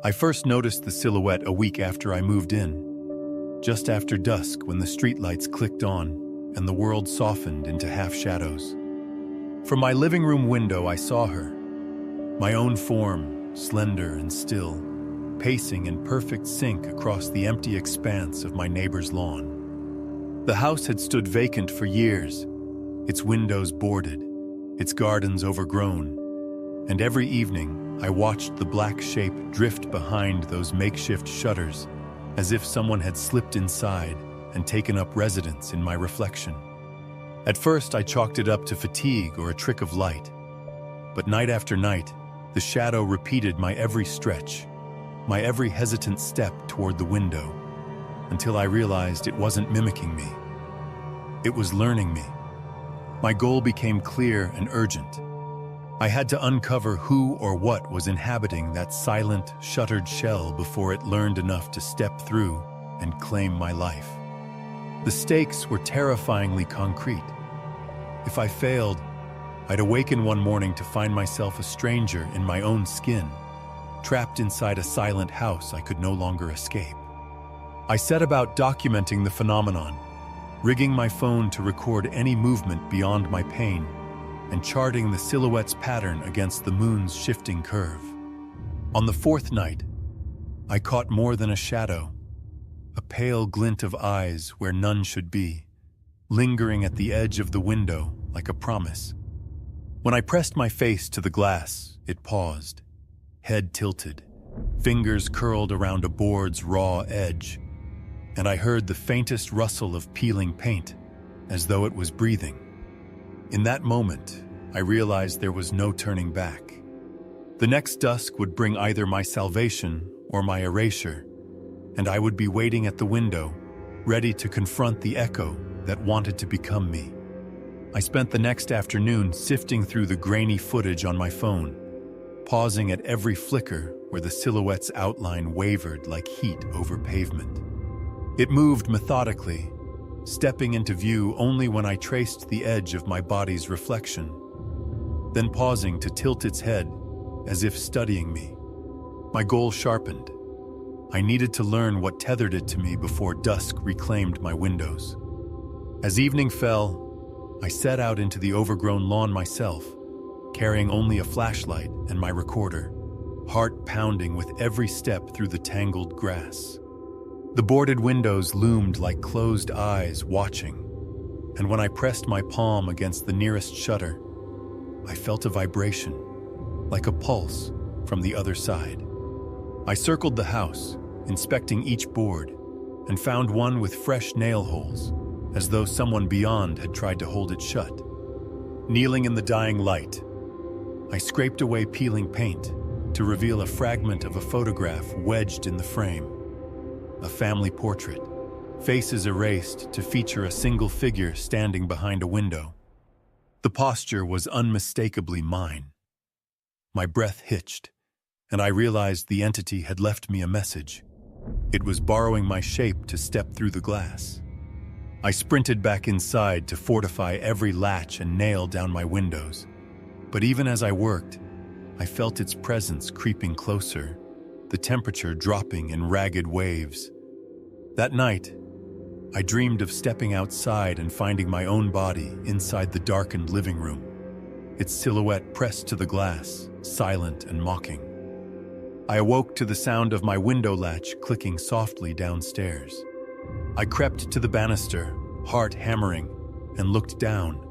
I first noticed the silhouette a week after I moved in, just after dusk when the streetlights clicked on and the world softened into half-shadows. From my living room window, I saw her, my own form, slender and still, pacing in perfect sync across the empty expanse of my neighbor's lawn. The house had stood vacant for years, its windows boarded, its gardens overgrown, and every evening I watched the black shape drift behind those makeshift shutters as if someone had slipped inside and taken up residence in my reflection. At first I chalked it up to fatigue or a trick of light, but night after night, the shadow repeated my every stretch, my every hesitant step toward the window, until I realized it wasn't mimicking me. It was learning me. My goal became clear and urgent. I had to uncover who or what was inhabiting that silent, shuttered shell before it learned enough to step through and claim my life. The stakes were terrifyingly concrete. If I failed, I'd awaken one morning to find myself a stranger in my own skin, trapped inside a silent house I could no longer escape. I set about documenting the phenomenon, rigging my phone to record any movement beyond my pain, and charting the silhouette's pattern against the moon's shifting curve. On the fourth night, I caught more than a shadow, a pale glint of eyes where none should be, lingering at the edge of the window like a promise. When I pressed my face to the glass, it paused, head tilted, fingers curled around a board's raw edge, and I heard the faintest rustle of peeling paint, as though it was breathing. In that moment, I realized there was no turning back. The next dusk would bring either my salvation or my erasure, and I would be waiting at the window, ready to confront the echo that wanted to become me. I spent the next afternoon sifting through the grainy footage on my phone, pausing at every flicker where the silhouette's outline wavered like heat over pavement. It moved methodically, stepping into view only when I traced the edge of my body's reflection, then pausing to tilt its head as if studying me. My goal sharpened. I needed to learn what tethered it to me before dusk reclaimed my windows. As evening fell, I set out into the overgrown lawn myself, carrying only a flashlight and my recorder, heart pounding with every step through the tangled grass. The boarded windows loomed like closed eyes watching, and when I pressed my palm against the nearest shutter, I felt a vibration, like a pulse, from the other side. I circled the house, inspecting each board, and found one with fresh nail holes, as though someone beyond had tried to hold it shut. Kneeling in the dying light, I scraped away peeling paint to reveal a fragment of a photograph wedged in the frame. A family portrait, faces erased to feature a single figure standing behind a window. The posture was unmistakably mine. My breath hitched, and I realized the entity had left me a message. It was borrowing my shape to step through the glass. I sprinted back inside to fortify every latch and nail down my windows. But even as I worked, I felt its presence creeping closer, the temperature dropping in ragged waves. That night, I dreamed of stepping outside and finding my own body inside the darkened living room, its silhouette pressed to the glass, silent and mocking. I awoke to the sound of my window latch clicking softly downstairs. I crept to the banister, heart hammering, and looked down.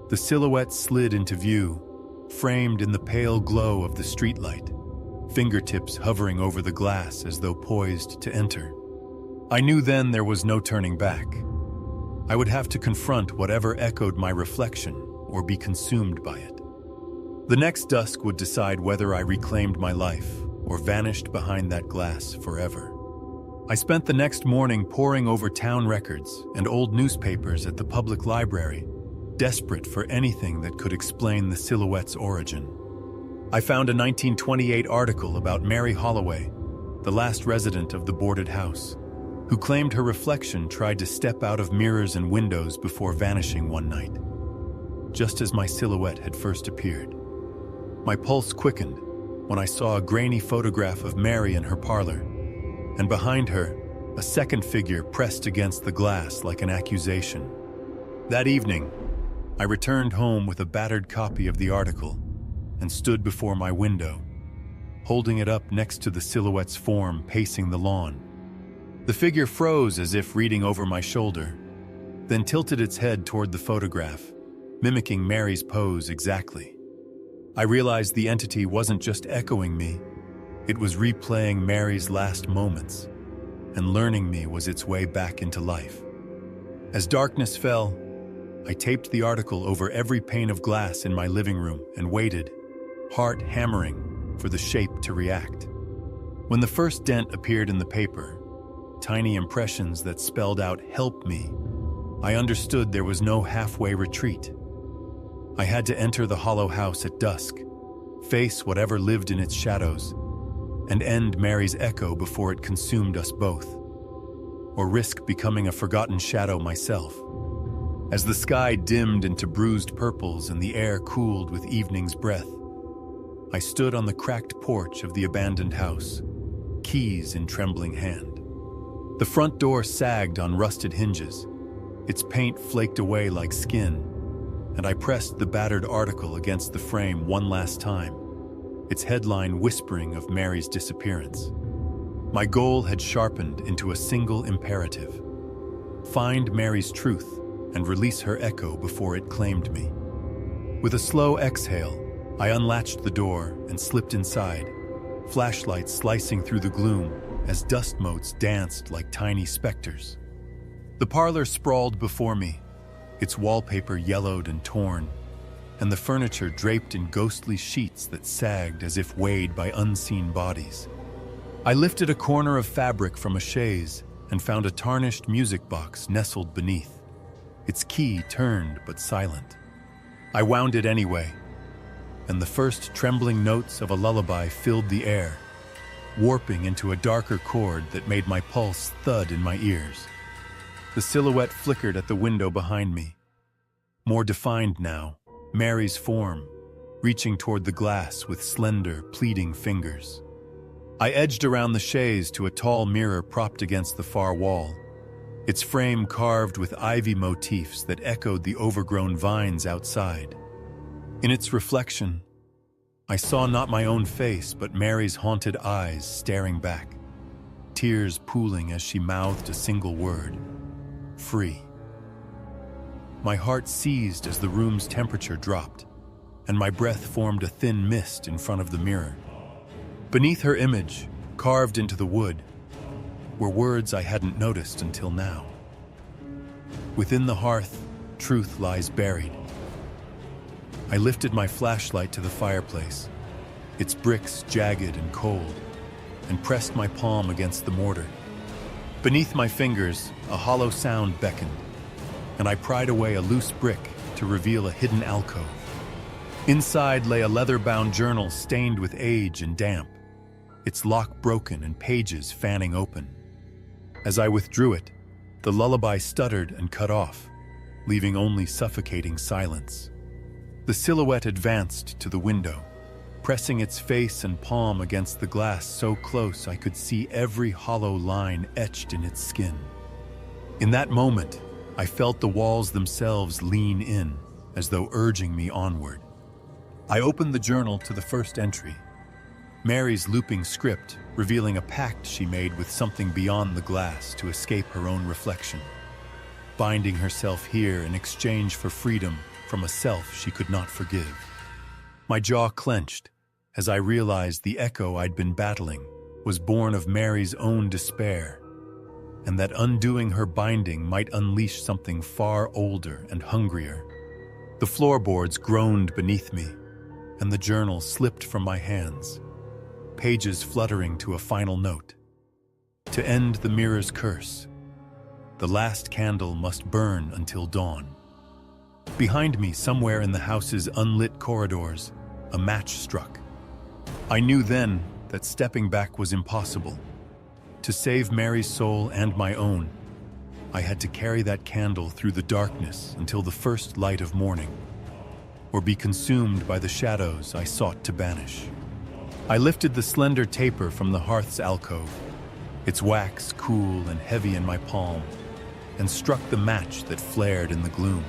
The silhouette slid into view, framed in the pale glow of the streetlight, fingertips hovering over the glass as though poised to enter. I knew then there was no turning back. I would have to confront whatever echoed my reflection or be consumed by it. The next dusk would decide whether I reclaimed my life or vanished behind that glass forever. I spent the next morning poring over town records and old newspapers at the public library, desperate for anything that could explain the silhouette's origin. I found a 1928 article about Mary Holloway, the last resident of the boarded house, who claimed her reflection tried to step out of mirrors and windows before vanishing one night, just as my silhouette had first appeared. My pulse quickened, when I saw a grainy photograph of Mary in her parlor, and behind her, a second figure pressed against the glass like an accusation. That evening, I returned home with a battered copy of the article and stood before my window, holding it up next to the silhouette's form pacing the lawn. The figure froze as if reading over my shoulder, then tilted its head toward the photograph, mimicking Mary's pose exactly. I realized the entity wasn't just echoing me, it was replaying Mary's last moments, and learning me was its way back into life. As darkness fell, I taped the article over every pane of glass in my living room and waited, heart hammering, for the shape to react. When the first dent appeared in the paper, tiny impressions that spelled out "help me," I understood there was no halfway retreat. I had to enter the hollow house at dusk, face whatever lived in its shadows, and end Mary's echo before it consumed us both, or risk becoming a forgotten shadow myself. As the sky dimmed into bruised purples and the air cooled with evening's breath, I stood on the cracked porch of the abandoned house, keys in trembling hand. The front door sagged on rusted hinges, its paint flaked away like skin, and I pressed the battered article against the frame one last time, its headline whispering of Mary's disappearance. My goal had sharpened into a single imperative: find Mary's truth and release her echo before it claimed me. With a slow exhale, I unlatched the door and slipped inside, flashlights slicing through the gloom as dust motes danced like tiny specters. The parlor sprawled before me, its wallpaper yellowed and torn, and the furniture draped in ghostly sheets that sagged as if weighed by unseen bodies. I lifted a corner of fabric from a chaise and found a tarnished music box nestled beneath, its key turned but silent. I wound it anyway, and the first trembling notes of a lullaby filled the air, warping into a darker chord that made my pulse thud in my ears. The silhouette flickered at the window behind me. More defined now, Mary's form, reaching toward the glass with slender, pleading fingers. I edged around the chaise to a tall mirror propped against the far wall, its frame carved with ivy motifs that echoed the overgrown vines outside. In its reflection, I saw not my own face, but Mary's haunted eyes staring back, tears pooling as she mouthed a single word: free. My heart seized as the room's temperature dropped, and my breath formed a thin mist in front of the mirror. Beneath her image, carved into the wood, were words I hadn't noticed until now. Within the hearth, truth lies buried. I lifted my flashlight to the fireplace, its bricks jagged and cold, and pressed my palm against the mortar. Beneath my fingers, a hollow sound beckoned, and I pried away a loose brick to reveal a hidden alcove. Inside lay a leather-bound journal stained with age and damp, its lock broken and pages fanning open. As I withdrew it, the lullaby stuttered and cut off, leaving only suffocating silence. The silhouette advanced to the window, pressing its face and palm against the glass so close I could see every hollow line etched in its skin. In that moment, I felt the walls themselves lean in, as though urging me onward. I opened the journal to the first entry, Mary's looping script revealing a pact she made with something beyond the glass to escape her own reflection, binding herself here in exchange for freedom from a self she could not forgive. My jaw clenched as I realized the echo I'd been battling was born of Mary's own despair, and that undoing her binding might unleash something far older and hungrier. The floorboards groaned beneath me, and the journal slipped from my hands, pages fluttering to a final note. To end the mirror's curse, the last candle must burn until dawn. Behind me, somewhere in the house's unlit corridors, a match struck. I knew then that stepping back was impossible. To save Mary's soul and my own, I had to carry that candle through the darkness until the first light of morning, or be consumed by the shadows I sought to banish. I lifted the slender taper from the hearth's alcove, its wax cool and heavy in my palm, and struck the match that flared in the gloom.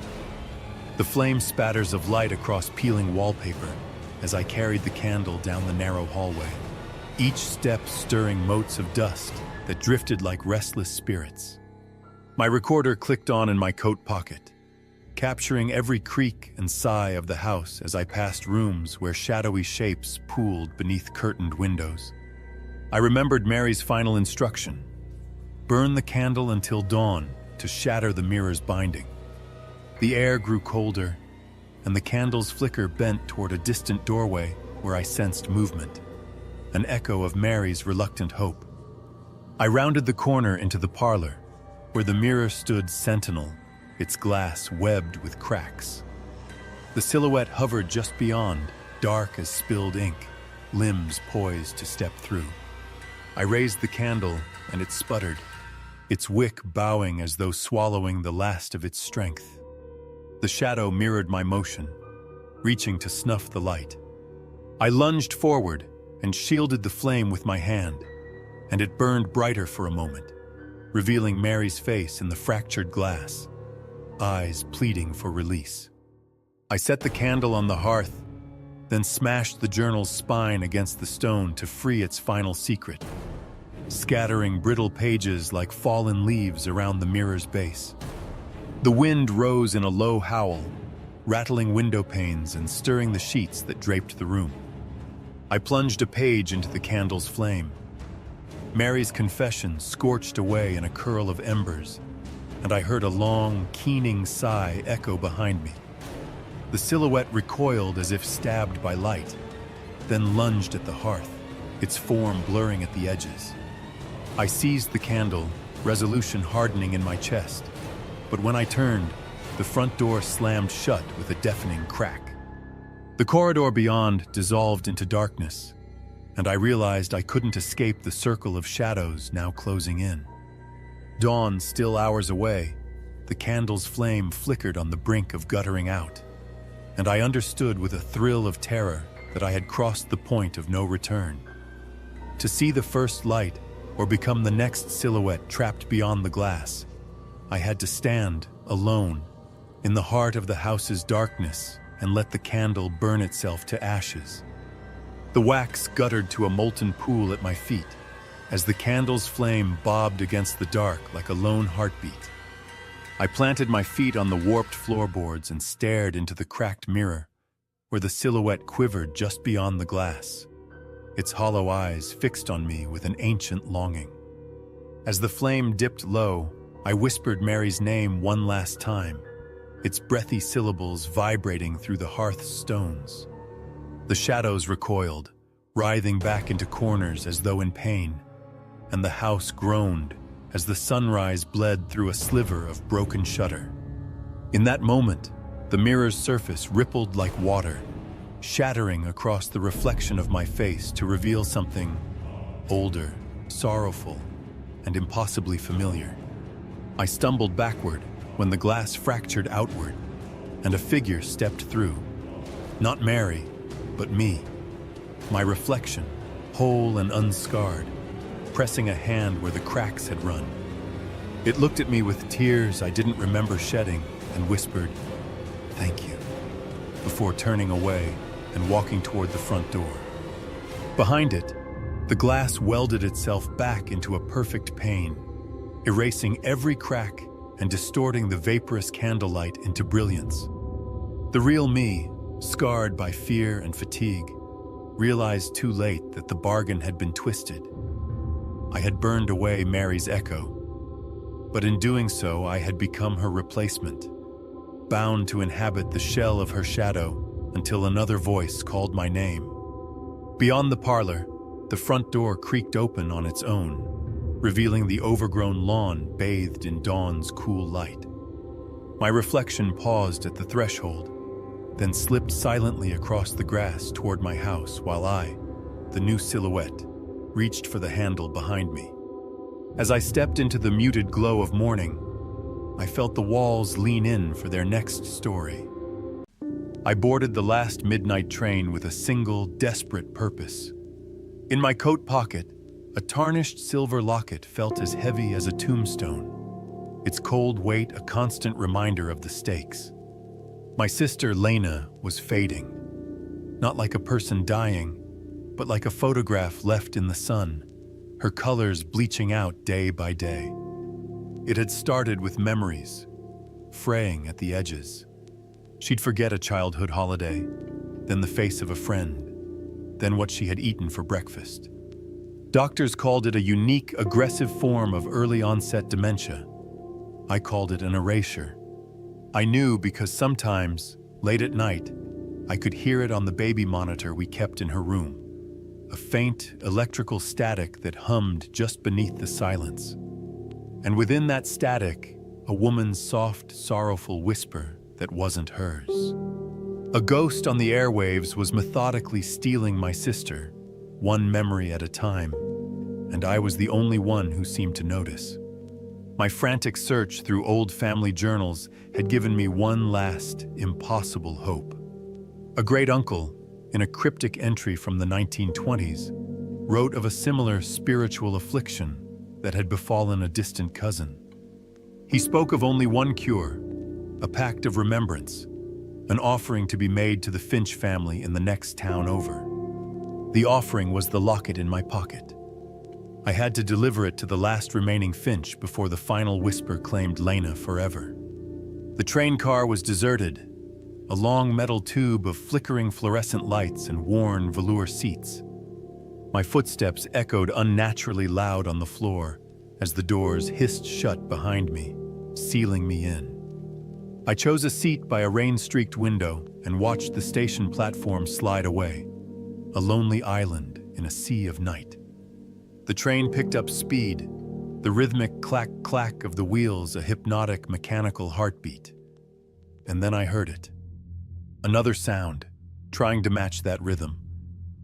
The flame spatters of light across peeling wallpaper as I carried the candle down the narrow hallway, each step stirring motes of dust that drifted like restless spirits. My recorder clicked on in my coat pocket, capturing every creak and sigh of the house as I passed rooms where shadowy shapes pooled beneath curtained windows. I remembered Mary's final instruction: burn the candle until dawn to shatter the mirror's binding. The air grew colder, and the candle's flicker bent toward a distant doorway where I sensed movement, an echo of Mary's reluctant hope. I rounded the corner into the parlor, where the mirror stood sentinel, its glass webbed with cracks. The silhouette hovered just beyond, dark as spilled ink, limbs poised to step through. I raised the candle, and it sputtered, its wick bowing as though swallowing the last of its strength. The shadow mirrored my motion, reaching to snuff the light. I lunged forward and shielded the flame with my hand, and it burned brighter for a moment, revealing Mary's face in the fractured glass, eyes pleading for release. I set the candle on the hearth, then smashed the journal's spine against the stone to free its final secret, scattering brittle pages like fallen leaves around the mirror's base. The wind rose in a low howl, rattling window panes and stirring the sheets that draped the room. I plunged a page into the candle's flame. Mary's confession scorched away in a curl of embers, and I heard a long, keening sigh echo behind me. The silhouette recoiled as if stabbed by light, then lunged at the hearth, its form blurring at the edges. I seized the candle, resolution hardening in my chest, but when I turned, the front door slammed shut with a deafening crack. The corridor beyond dissolved into darkness, and I realized I couldn't escape the circle of shadows now closing in. Dawn still hours away, the candle's flame flickered on the brink of guttering out, and I understood with a thrill of terror that I had crossed the point of no return. To see the first light or become the next silhouette trapped beyond the glass, I had to stand, alone, in the heart of the house's darkness and let the candle burn itself to ashes. The wax guttered to a molten pool at my feet as the candle's flame bobbed against the dark like a lone heartbeat. I planted my feet on the warped floorboards and stared into the cracked mirror, where the silhouette quivered just beyond the glass, its hollow eyes fixed on me with an ancient longing. As the flame dipped low, I whispered Mary's name one last time, its breathy syllables vibrating through the hearth's stones. The shadows recoiled, writhing back into corners as though in pain, and the house groaned as the sunrise bled through a sliver of broken shutter. In that moment, the mirror's surface rippled like water, shattering across the reflection of my face to reveal something older, sorrowful, and impossibly familiar. I stumbled backward when the glass fractured outward, and a figure stepped through. Not Mary, but me, my reflection, whole and unscarred, pressing a hand where the cracks had run. It looked at me with tears I didn't remember shedding and whispered, "Thank you," before turning away and walking toward the front door. Behind it, the glass welded itself back into a perfect pane, erasing every crack and distorting the vaporous candlelight into brilliance. The real me, scarred by fear and fatigue, realized too late that the bargain had been twisted. I had burned away Mary's echo, but in doing so I had become her replacement, bound to inhabit the shell of her shadow until another voice called my name. Beyond the parlor, the front door creaked open on its own, revealing the overgrown lawn bathed in dawn's cool light. My reflection paused at the threshold, then slipped silently across the grass toward my house while I, the new silhouette, reached for the handle behind me. As I stepped into the muted glow of morning, I felt the walls lean in for their next story. I boarded the last midnight train with a single, desperate purpose: In my coat pocket, a tarnished silver locket felt as heavy as a tombstone, its cold weight a constant reminder of the stakes. My sister, Lena, was fading. Not like a person dying, but like a photograph left in the sun, her colors bleaching out day by day. It had started with memories, fraying at the edges. She'd forget a childhood holiday, then the face of a friend, then what she had eaten for breakfast. Doctors called it a unique, aggressive form of early-onset dementia. I called it an erasure. I knew because sometimes, late at night, I could hear it on the baby monitor we kept in her room, a faint electrical static that hummed just beneath the silence. And within that static, a woman's soft, sorrowful whisper that wasn't hers. A ghost on the airwaves was methodically stealing my sister, one memory at a time, and I was the only one who seemed to notice. My frantic search through old family journals had given me one last, impossible hope. A great uncle, in a cryptic entry from the 1920s, wrote of a similar spiritual affliction that had befallen a distant cousin. He spoke of only one cure, a pact of remembrance, an offering to be made to the Finch family in the next town over. The offering was the locket in my pocket. I had to deliver it to the last remaining Finch before the final whisper claimed Lena forever. The train car was deserted, a long metal tube of flickering fluorescent lights and worn velour seats. My footsteps echoed unnaturally loud on the floor as the doors hissed shut behind me, sealing me in. I chose a seat by a rain-streaked window and watched the station platform slide away, a lonely island in a sea of night. The train picked up speed, the rhythmic clack-clack of the wheels a hypnotic mechanical heartbeat. And then I heard it. Another sound, trying to match that rhythm.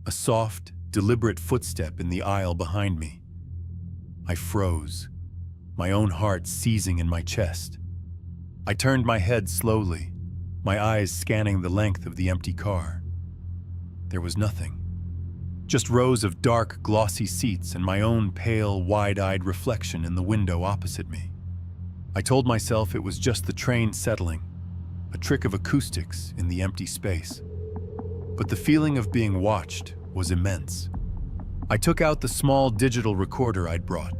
A soft, deliberate footstep in the aisle behind me. I froze, my own heart seizing in my chest. I turned my head slowly, my eyes scanning the length of the empty car. There was nothing. Just rows of dark, glossy seats and my own pale, wide-eyed reflection in the window opposite me. I told myself it was just the train settling, a trick of acoustics in the empty space. But the feeling of being watched was immense. I took out the small digital recorder I'd brought,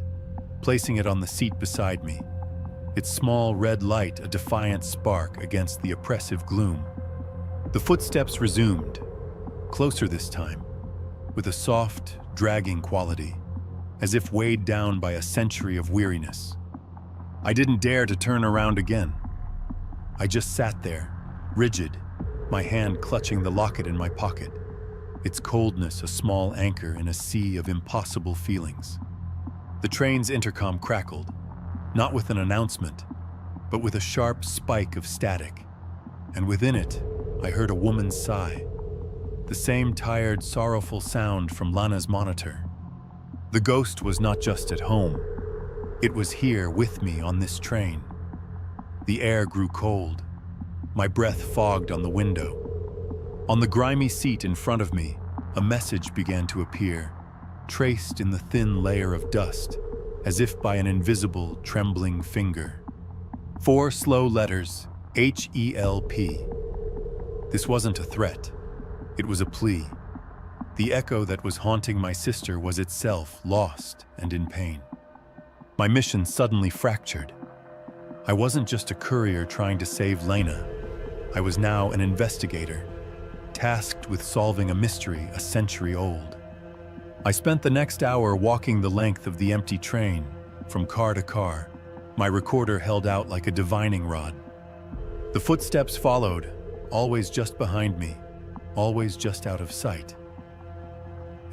placing it on the seat beside me, its small red light a defiant spark against the oppressive gloom. The footsteps resumed, closer this time, with a soft, dragging quality, as if weighed down by a century of weariness. I didn't dare to turn around again. I just sat there, rigid, my hand clutching the locket in my pocket, its coldness a small anchor in a sea of impossible feelings. The train's intercom crackled, not with an announcement, but with a sharp spike of static, and within it, I heard a woman's sigh. The same tired, sorrowful sound from Lana's monitor. The ghost was not just at home. It was here with me on this train. The air grew cold. My breath fogged on the window. On the grimy seat in front of me, a message began to appear, traced in the thin layer of dust, as if by an invisible, trembling finger. 4 slow letters, H-E-L-P. This wasn't a threat. It was a plea. The echo that was haunting my sister was itself lost and in pain. My mission suddenly fractured. I wasn't just a courier trying to save Lena. I was now an investigator, tasked with solving a mystery a century old. I spent the next hour walking the length of the empty train, from car to car, my recorder held out like a divining rod. The footsteps followed, always just behind me, always just out of sight.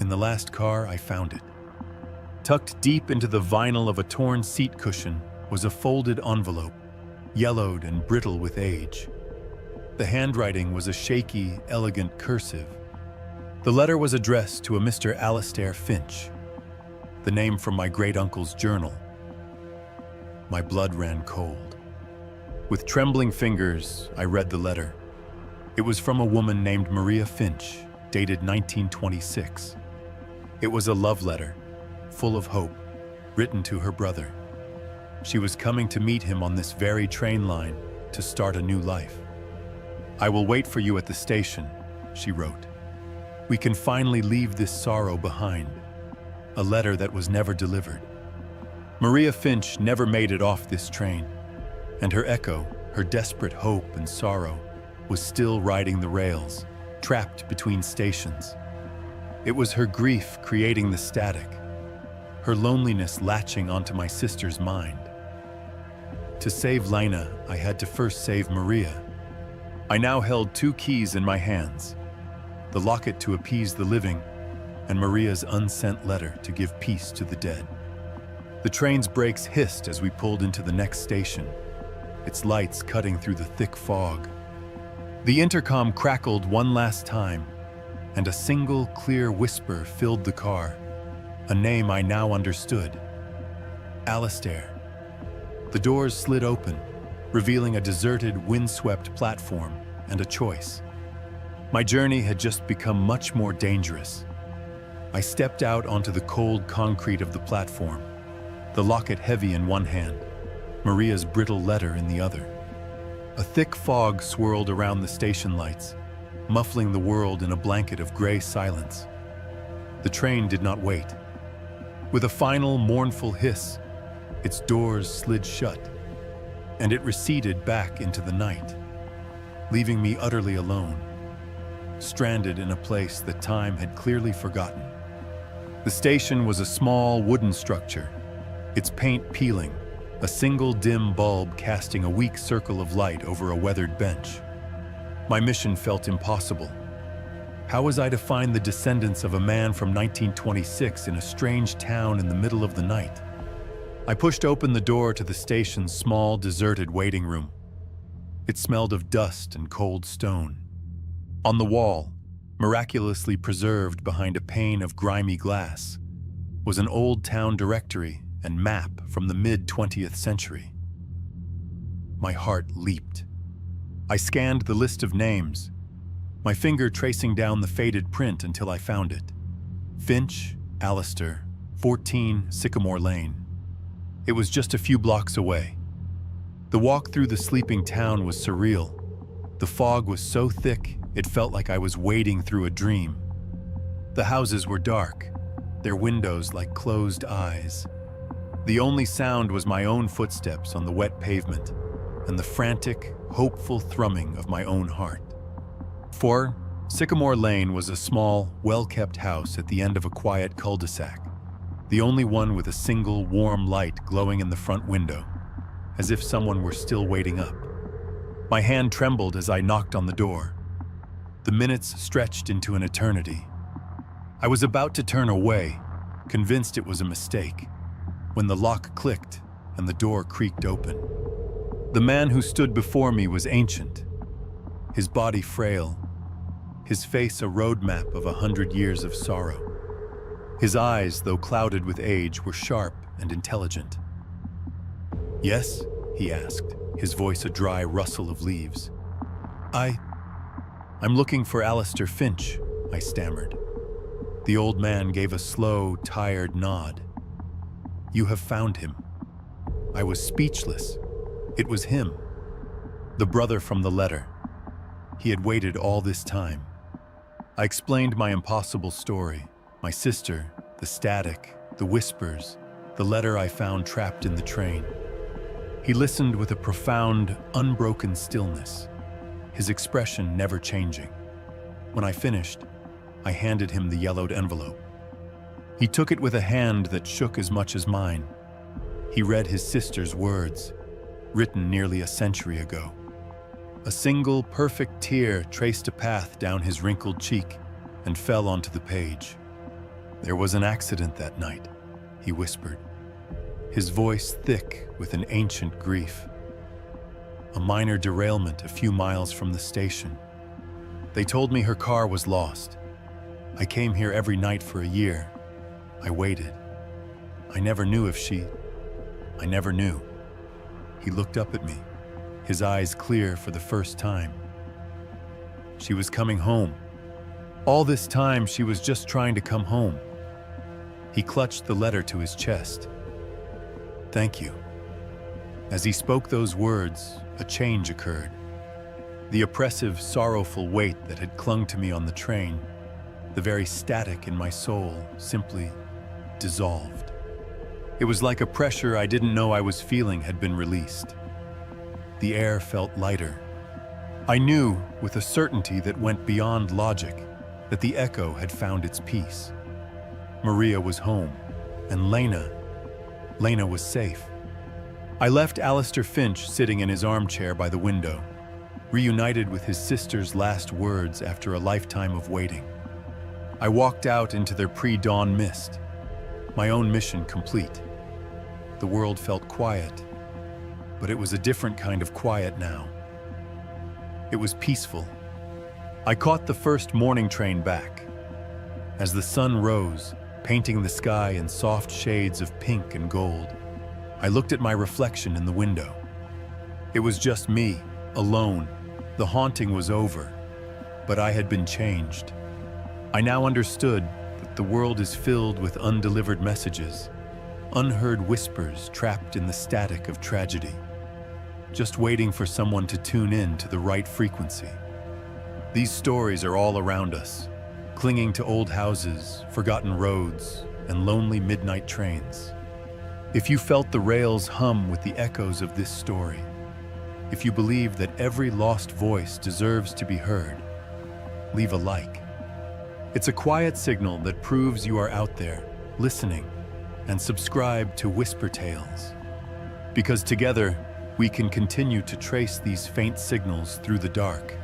In the last car, I found it. Tucked deep into the vinyl of a torn seat cushion was a folded envelope, yellowed and brittle with age. The handwriting was a shaky, elegant cursive. The letter was addressed to a Mr. Alastair Finch, the name from my great-uncle's journal. My blood ran cold. With trembling fingers, I read the letter. It was from a woman named Maria Finch, dated 1926. It was a love letter, full of hope, written to her brother. She was coming to meet him on this very train line to start a new life. "I will wait for you at the station," she wrote. "We can finally leave this sorrow behind." A letter that was never delivered. Maria Finch never made it off this train, and her echo, her desperate hope and sorrow, was still riding the rails, trapped between stations. It was her grief creating the static, her loneliness latching onto my sister's mind. To save Lena, I had to first save Maria. I now held two keys in my hands, the locket to appease the living, and Maria's unsent letter to give peace to the dead. The train's brakes hissed as we pulled into the next station, its lights cutting through the thick fog. The intercom crackled one last time, and a single clear whisper filled the car, a name I now understood: Alistair. The doors slid open, revealing a deserted, windswept platform and a choice. My journey had just become much more dangerous. I stepped out onto the cold concrete of the platform, the locket heavy in one hand, Maria's brittle letter in the other. A thick fog swirled around the station lights, muffling the world in a blanket of gray silence. The train did not wait. With a final mournful hiss, its doors slid shut, and it receded back into the night, leaving me utterly alone, stranded in a place that time had clearly forgotten. The station was a small wooden structure, its paint peeling, a single dim bulb casting a weak circle of light over a weathered bench. My mission felt impossible. How was I to find the descendants of a man from 1926 in a strange town in the middle of the night? I pushed open the door to the station's small, deserted waiting room. It smelled of dust and cold stone. On the wall, miraculously preserved behind a pane of grimy glass, was an old town directory and map from the mid-20th century. My heart leaped. I scanned the list of names, my finger tracing down the faded print until I found it. Finch, Alistair, 14 Sycamore Lane. It was just a few blocks away. The walk through the sleeping town was surreal. The fog was so thick, it felt like I was wading through a dream. The houses were dark, their windows like closed eyes. The only sound was my own footsteps on the wet pavement and the frantic, hopeful thrumming of my own heart. For Sycamore Lane was a small, well-kept house at the end of a quiet cul-de-sac, the only one with a single warm light glowing in the front window, as if someone were still waiting up. My hand trembled as I knocked on the door. The minutes stretched into an eternity. I was about to turn away, convinced it was a mistake, when the lock clicked and the door creaked open. The man who stood before me was ancient, his body frail, his face a roadmap of 100 years of sorrow. His eyes, though clouded with age, were sharp and intelligent. "Yes?" he asked, his voice a dry rustle of leaves. I'm looking for Alistair Finch," I stammered. The old man gave a slow, tired nod. "You have found him." I was speechless. It was him, the brother from the letter. He had waited all this time. I explained my impossible story, my sister, the static, the whispers, the letter I found trapped in the train. He listened with a profound, unbroken stillness, his expression never changing. When I finished, I handed him the yellowed envelope. He took it with a hand that shook as much as mine. He read his sister's words, written nearly a century ago. A single perfect tear traced a path down his wrinkled cheek and fell onto the page. "There was an accident that night," he whispered, his voice thick with an ancient grief. "A minor derailment a few miles from the station. They told me her car was lost. I came here every night for a year. I waited. I never knew if I never knew." He looked up at me, his eyes clear for the first time. "She was coming home. All this time she was just trying to come home. He clutched the letter to his chest. "Thank you." As he spoke those words, a change occurred. The oppressive, sorrowful weight that had clung to me on the train, the very static in my soul, simply dissolved. It was like a pressure I didn't know I was feeling had been released. The air felt lighter. I knew, with a certainty that went beyond logic, that the echo had found its peace. Maria was home, and Lena was safe. I left Alistair Finch sitting in his armchair by the window, reunited with his sister's last words after a lifetime of waiting. I walked out into their pre-dawn mist, my own mission complete. The world felt quiet, but it was a different kind of quiet now. It was peaceful. I caught the first morning train back. As the sun rose, painting the sky in soft shades of pink and gold, I looked at my reflection in the window. It was just me, alone. The haunting was over, but I had been changed. I now understood that the world is filled with undelivered messages, unheard whispers trapped in the static of tragedy, just waiting for someone to tune in to the right frequency. These stories are all around us, clinging to old houses, forgotten roads, and lonely midnight trains. If you felt the rails hum with the echoes of this story, if you believe that every lost voice deserves to be heard, leave a like. It's a quiet signal that proves you are out there, listening, and subscribe to WhisperTales. Because together, we can continue to trace these faint signals through the dark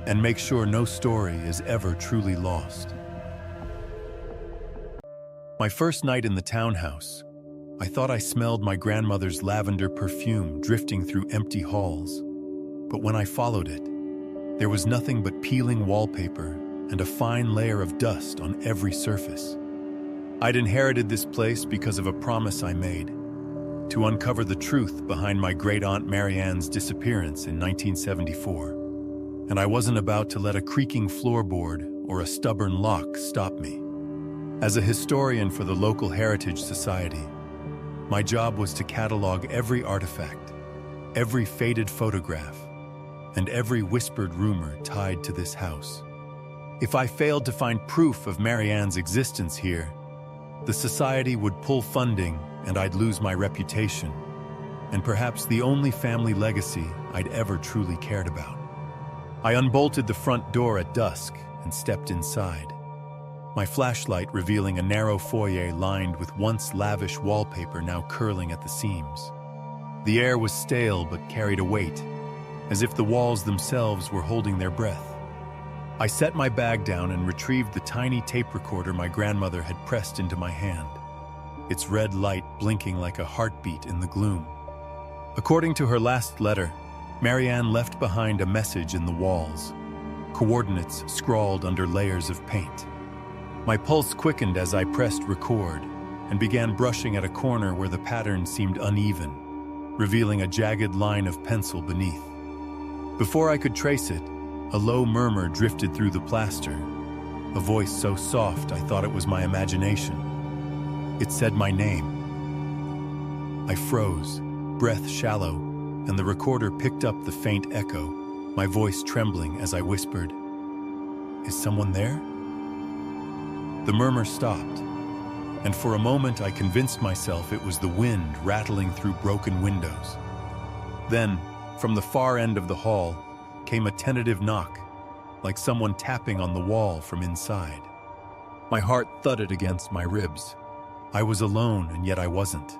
and make sure no story is ever truly lost. My first night in the townhouse, I thought I smelled my grandmother's lavender perfume drifting through empty halls. But when I followed it, there was nothing but peeling wallpaper and a fine layer of dust on every surface. I'd inherited this place because of a promise I made, to uncover the truth behind my great-aunt Marianne's disappearance in 1974. And I wasn't about to let a creaking floorboard or a stubborn lock stop me. As a historian for the local Heritage Society, my job was to catalog every artifact, every faded photograph, and every whispered rumor tied to this house. If I failed to find proof of Marianne's existence here, the society would pull funding and I'd lose my reputation, and perhaps the only family legacy I'd ever truly cared about. I unbolted the front door at dusk and stepped inside, my flashlight revealing a narrow foyer lined with once lavish wallpaper now curling at the seams. The air was stale but carried a weight, as if the walls themselves were holding their breath. I set my bag down and retrieved the tiny tape recorder my grandmother had pressed into my hand, its red light blinking like a heartbeat in the gloom. According to her last letter, Marianne left behind a message in the walls, coordinates scrawled under layers of paint. My pulse quickened as I pressed record and began brushing at a corner where the pattern seemed uneven, revealing a jagged line of pencil beneath. Before I could trace it, a low murmur drifted through the plaster, a voice so soft I thought it was my imagination. It said my name. I froze, breath shallow, and the recorder picked up the faint echo, my voice trembling as I whispered, "Is someone there?" The murmur stopped, and for a moment I convinced myself it was the wind rattling through broken windows. Then, from the far end of the hall, came a tentative knock, like someone tapping on the wall from inside. My heart thudded against my ribs. I was alone, and yet I wasn't.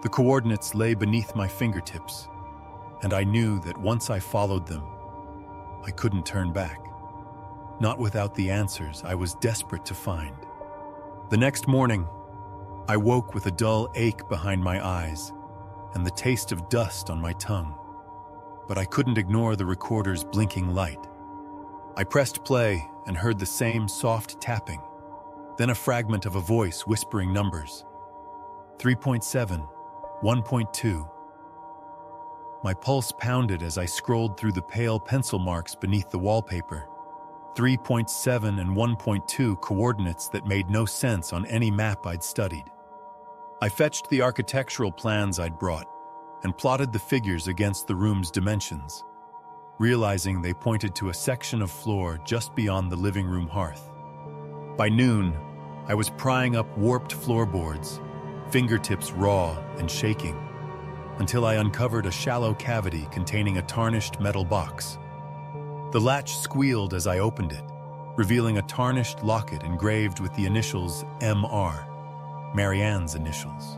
The coordinates lay beneath my fingertips, and I knew that once I followed them, I couldn't turn back. Not without the answers I was desperate to find. The next morning, I woke with a dull ache behind my eyes and the taste of dust on my tongue. But I couldn't ignore the recorder's blinking light. I pressed play and heard the same soft tapping, then a fragment of a voice whispering numbers. 3.7, 1.2. My pulse pounded as I scrolled through the pale pencil marks beneath the wallpaper. 3.7 and 1.2 coordinates that made no sense on any map I'd studied. I fetched the architectural plans I'd brought and plotted the figures against the room's dimensions, realizing they pointed to a section of floor just beyond the living room hearth. By noon, I was prying up warped floorboards, fingertips raw and shaking, until I uncovered a shallow cavity containing a tarnished metal box. The latch squealed as I opened it, revealing a tarnished locket engraved with the initials MR, Marianne's initials.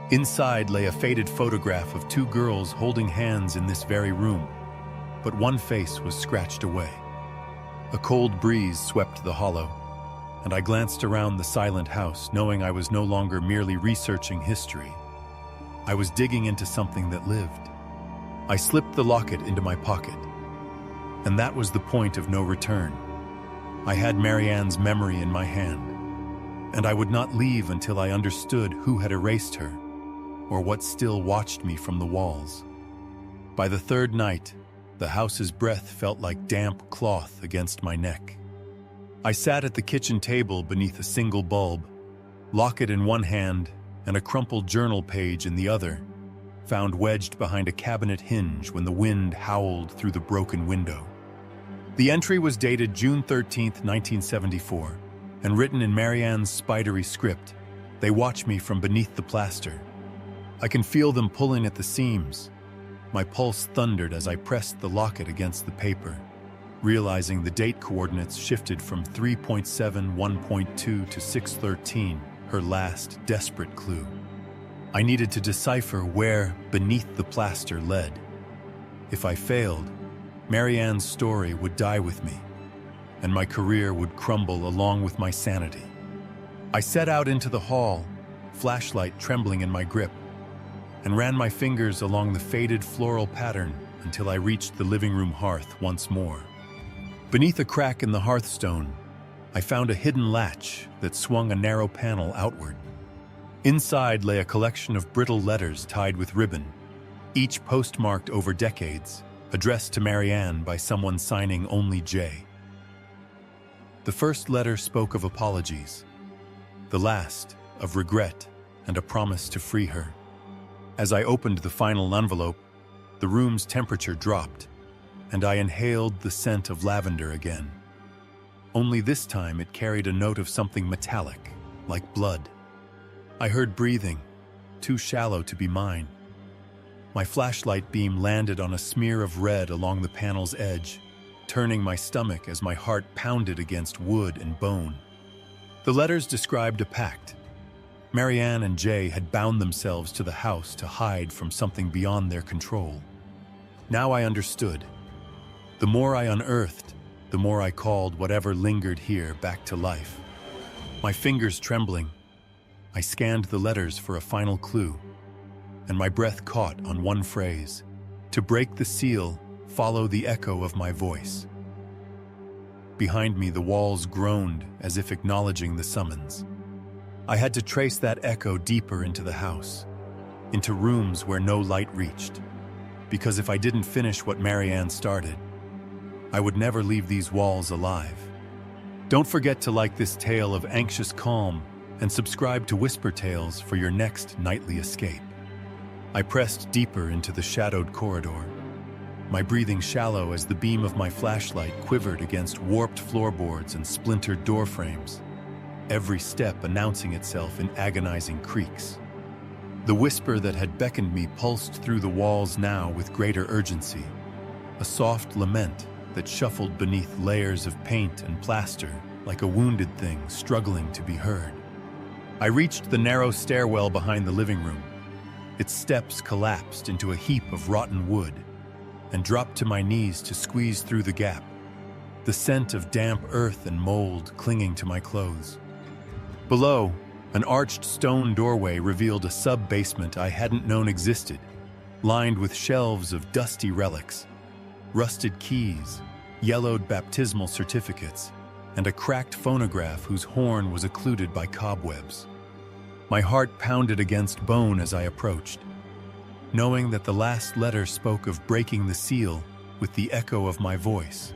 Inside lay a faded photograph of two girls holding hands in this very room, but one face was scratched away. A cold breeze swept the hollow, and I glanced around the silent house, knowing I was no longer merely researching history. I was digging into something that lived. I slipped the locket into my pocket, and that was the point of no return. I had Marianne's memory in my hand, and I would not leave until I understood who had erased her, or what still watched me from the walls. By the third night, the house's breath felt like damp cloth against my neck. I sat at the kitchen table beneath a single bulb, locket in one hand and a crumpled journal page in the other, found wedged behind a cabinet hinge when the wind howled through the broken window. The entry was dated June 13, 1974, and written in Marianne's spidery script. They watch me from beneath the plaster. I can feel them pulling at the seams. My pulse thundered as I pressed the locket against the paper, realizing the date coordinates shifted from 3.7, 1.2 to 613, her last desperate clue. I needed to decipher where beneath the plaster led. If I failed, Marianne's story would die with me, and my career would crumble along with my sanity. I set out into the hall, flashlight trembling in my grip, and ran my fingers along the faded floral pattern until I reached the living room hearth once more. Beneath a crack in the hearthstone, I found a hidden latch that swung a narrow panel outward. Inside lay a collection of brittle letters tied with ribbon, each postmarked over decades, addressed to Marianne by someone signing only J. The first letter spoke of apologies, the last of regret and a promise to free her. As I opened the final envelope, the room's temperature dropped, and I inhaled the scent of lavender again. Only this time it carried a note of something metallic, like blood. I heard breathing, too shallow to be mine. My flashlight beam landed on a smear of red along the panel's edge, turning my stomach as my heart pounded against wood and bone. The letters described a pact. Marianne and Jay had bound themselves to the house to hide from something beyond their control. Now I understood. The more I unearthed, the more I called whatever lingered here back to life. My fingers trembling, I scanned the letters for a final clue, and my breath caught on one phrase: to break the seal, follow the echo of my voice. Behind me, the walls groaned as if acknowledging the summons. I had to trace that echo deeper into the house, into rooms where no light reached, because if I didn't finish what Marianne started, I would never leave these walls alive. Don't forget to like this tale of anxious calm and subscribe to WhisperTales for your next nightly escape. I pressed deeper into the shadowed corridor, my breathing shallow as the beam of my flashlight quivered against warped floorboards and splintered door frames, every step announcing itself in agonizing creaks. The whisper that had beckoned me pulsed through the walls now with greater urgency, a soft lament that shuffled beneath layers of paint and plaster like a wounded thing struggling to be heard. I reached the narrow stairwell behind the living room. Its steps collapsed into a heap of rotten wood, and dropped to my knees to squeeze through the gap, the scent of damp earth and mold clinging to my clothes. Below, an arched stone doorway revealed a sub-basement I hadn't known existed, lined with shelves of dusty relics, rusted keys, yellowed baptismal certificates, and a cracked phonograph whose horn was occluded by cobwebs. My heart pounded against bone as I approached, knowing that the last letter spoke of breaking the seal with the echo of my voice.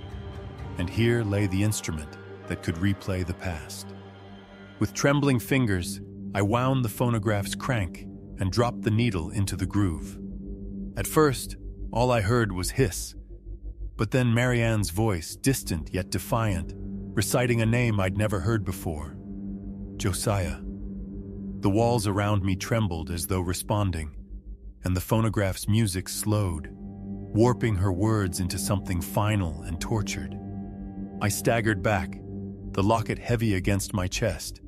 and here lay the instrument that could replay the past. With trembling fingers, I wound the phonograph's crank and dropped the needle into the groove. At first, all I heard was hiss, but then Marianne's voice, distant yet defiant, reciting a name I'd never heard before. Josiah. The walls around me trembled as though responding, and the phonograph's music slowed, warping her words into something final and tortured. I staggered back, the locket heavy against my chest,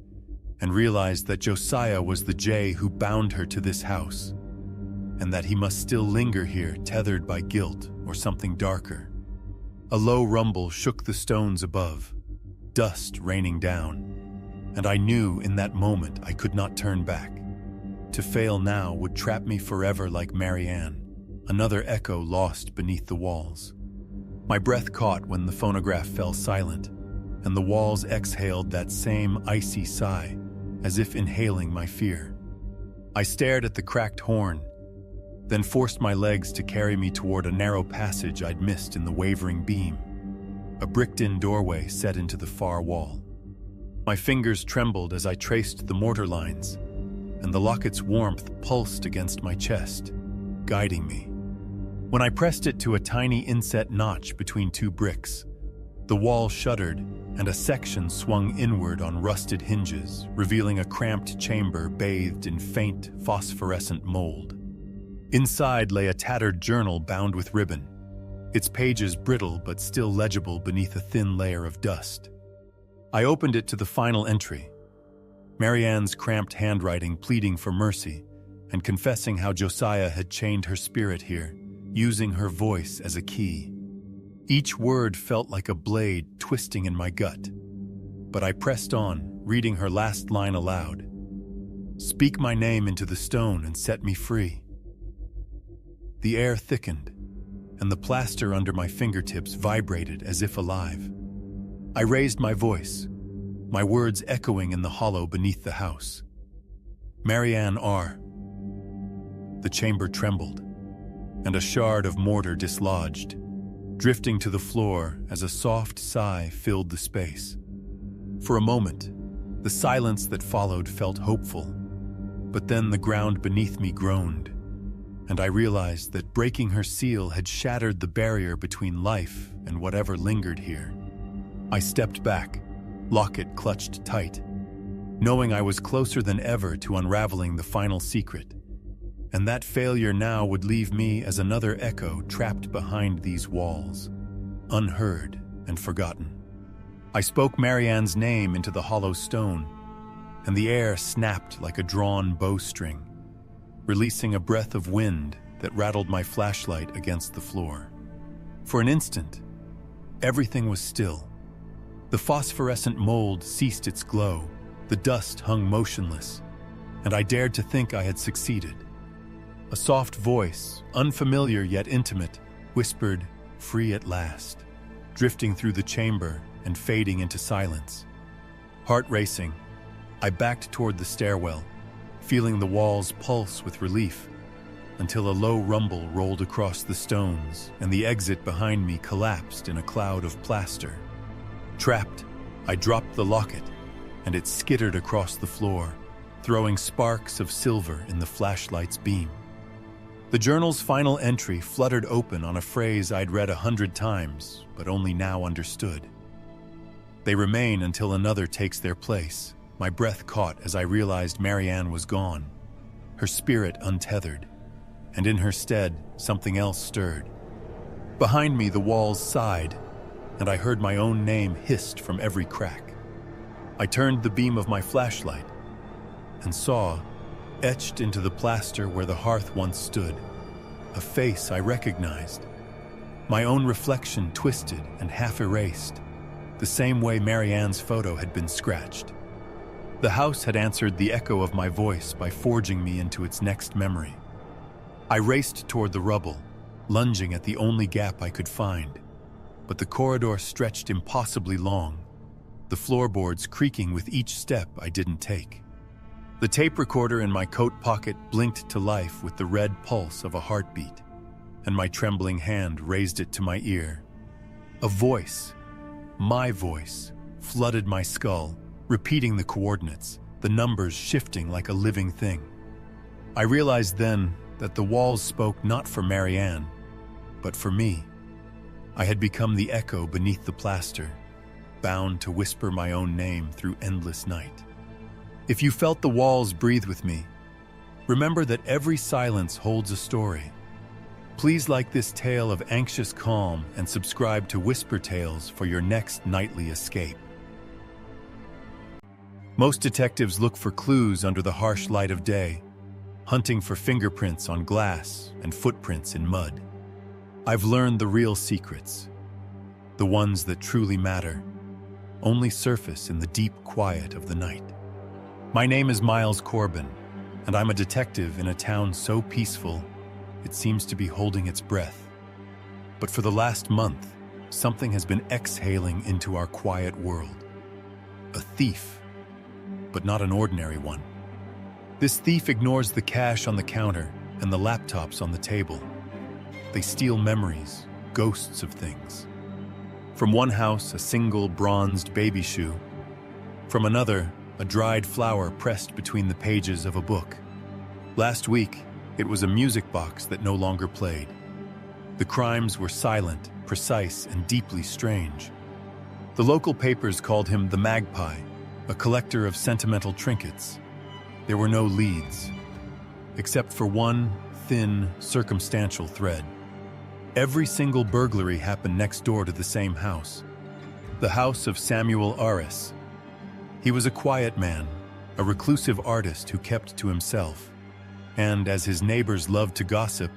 and realized that Josiah was the J who bound her to this house, and that he must still linger here, tethered by guilt or something darker. A low rumble shook the stones above, dust raining down, and I knew in that moment I could not turn back. To fail now would trap me forever like Marianne, another echo lost beneath the walls. My breath caught when the phonograph fell silent, and the walls exhaled that same icy sigh, as if inhaling my fear. I stared at the cracked horn, then forced my legs to carry me toward a narrow passage I'd missed in the wavering beam, a bricked-in doorway set into the far wall. My fingers trembled as I traced the mortar lines, and the locket's warmth pulsed against my chest, guiding me. When I pressed it to a tiny inset notch between two bricks, the wall shuddered and a section swung inward on rusted hinges, revealing a cramped chamber bathed in faint, phosphorescent mold. Inside lay a tattered journal bound with ribbon, its pages brittle but still legible beneath a thin layer of dust. I opened it to the final entry, Marianne's cramped handwriting pleading for mercy and confessing how Josiah had chained her spirit here, using her voice as a key. Each word felt like a blade twisting in my gut, but I pressed on, reading her last line aloud. "Speak my name into the stone and set me free." The air thickened, and the plaster under my fingertips vibrated as if alive. I raised my voice, my words echoing in the hollow beneath the house. Marianne R. The chamber trembled, and a shard of mortar dislodged, drifting to the floor as a soft sigh filled the space. For a moment, the silence that followed felt hopeful, but then the ground beneath me groaned, and I realized that breaking her seal had shattered the barrier between life and whatever lingered here. I stepped back, locket clutched tight, knowing I was closer than ever to unraveling the final secret, and that failure now would leave me as another echo trapped behind these walls, unheard and forgotten. I spoke Marianne's name into the hollow stone, and the air snapped like a drawn bowstring, releasing a breath of wind that rattled my flashlight against the floor. For an instant, everything was still. The phosphorescent mold ceased its glow, the dust hung motionless, and I dared to think I had succeeded. A soft voice, unfamiliar yet intimate, whispered, "Free at last," drifting through the chamber and fading into silence. Heart racing, I backed toward the stairwell, feeling the walls pulse with relief, until a low rumble rolled across the stones and the exit behind me collapsed in a cloud of plaster. Trapped, I dropped the locket, and it skittered across the floor, throwing sparks of silver in the flashlight's beam. The journal's final entry fluttered open on a phrase I'd read 100 times, but only now understood. "They remain until another takes their place." My breath caught as I realized Marianne was gone, her spirit untethered, and in her stead, something else stirred. Behind me, the walls sighed, and I heard my own name hissed from every crack. I turned the beam of my flashlight and saw, etched into the plaster where the hearth once stood, a face I recognized. My own reflection twisted and half erased, the same way Marianne's photo had been scratched. The house had answered the echo of my voice by forging me into its next memory. I raced toward the rubble, lunging at the only gap I could find, but the corridor stretched impossibly long, the floorboards creaking with each step I didn't take. The tape recorder in my coat pocket blinked to life with the red pulse of a heartbeat, and my trembling hand raised it to my ear. A voice, My voice flooded my skull, repeating the coordinates, the numbers shifting like a living thing. I realized then that the walls spoke not for Marianne, but for me. I had become the echo beneath the plaster, bound to whisper my own name through endless night. If you felt the walls breathe with me, remember that every silence holds a story. Please like this tale of anxious calm and subscribe to WhisperTales for your next nightly escape. Most detectives look for clues under the harsh light of day, hunting for fingerprints on glass and footprints in mud. I've learned the real secrets, the ones that truly matter, only surface in the deep quiet of the night. My name is Miles Corbin, and I'm a detective in a town so peaceful it seems to be holding its breath. But for the last month, something has been exhaling into our quiet world. A thief, but not an ordinary one. This thief ignores the cash on the counter and the laptops on the table. They steal memories, ghosts of things. From one house, a single bronzed baby shoe. From another, a dried flower pressed between the pages of a book. Last week, it was a music box that no longer played. The crimes were silent, precise, and deeply strange. The local papers called him the Magpie, a collector of sentimental trinkets. There were no leads, except for one thin, circumstantial thread. Every single burglary happened next door to the same house, the house of Samuel Aris. He was a quiet man, a reclusive artist who kept to himself, and, as his neighbors loved to gossip,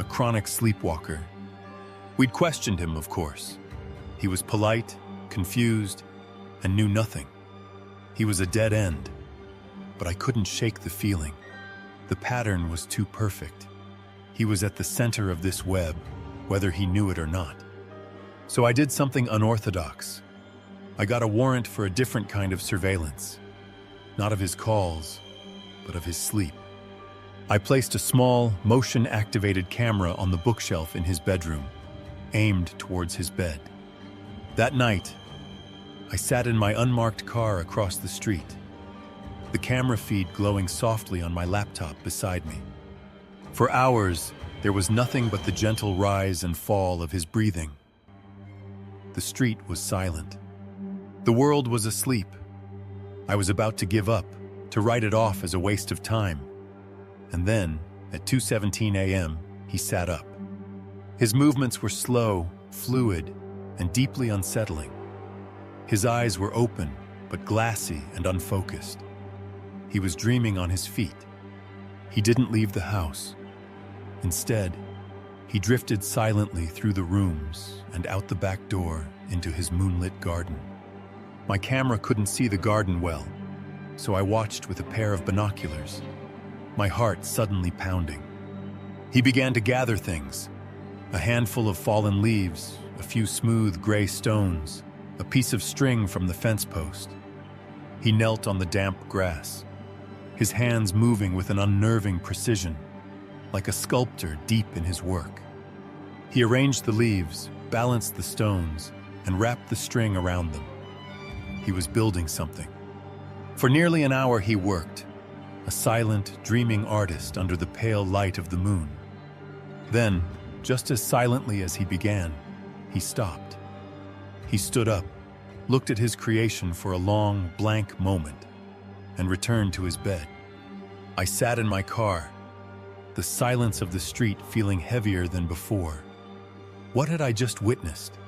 a chronic sleepwalker. We'd questioned him, of course. He was polite, confused, and knew nothing. He was a dead end, but I couldn't shake the feeling. The pattern was too perfect. He was at the center of this web, whether he knew it or not. So I did something unorthodox. I got a warrant for a different kind of surveillance. Not of his calls, but of his sleep. I placed a small, motion-activated camera on the bookshelf in his bedroom, aimed towards his bed. That night, I sat in my unmarked car across the street, the camera feed glowing softly on my laptop beside me. For hours, there was nothing but the gentle rise and fall of his breathing. The street was silent. The world was asleep. I was about to give up, to write it off as a waste of time. And then, at 2:17 a.m., he sat up. His movements were slow, fluid, and deeply unsettling. His eyes were open, but glassy and unfocused. He was dreaming on his feet. He didn't leave the house. Instead, he drifted silently through the rooms and out the back door into his moonlit garden. My camera couldn't see the garden well, so I watched with a pair of binoculars, my heart suddenly pounding. He began to gather things: a handful of fallen leaves, a few smooth gray stones, a piece of string from the fence post. He knelt on the damp grass, his hands moving with an unnerving precision, like a sculptor deep in his work. He arranged the leaves, balanced the stones, and wrapped the string around them. He was building something. For nearly an hour he worked, a silent, dreaming artist under the pale light of the moon. Then, just as silently as he began, he stopped. He stood up, looked at his creation for a long, blank moment, and returned to his bed. I sat in my car, the silence of the street feeling heavier than before. What had I just witnessed?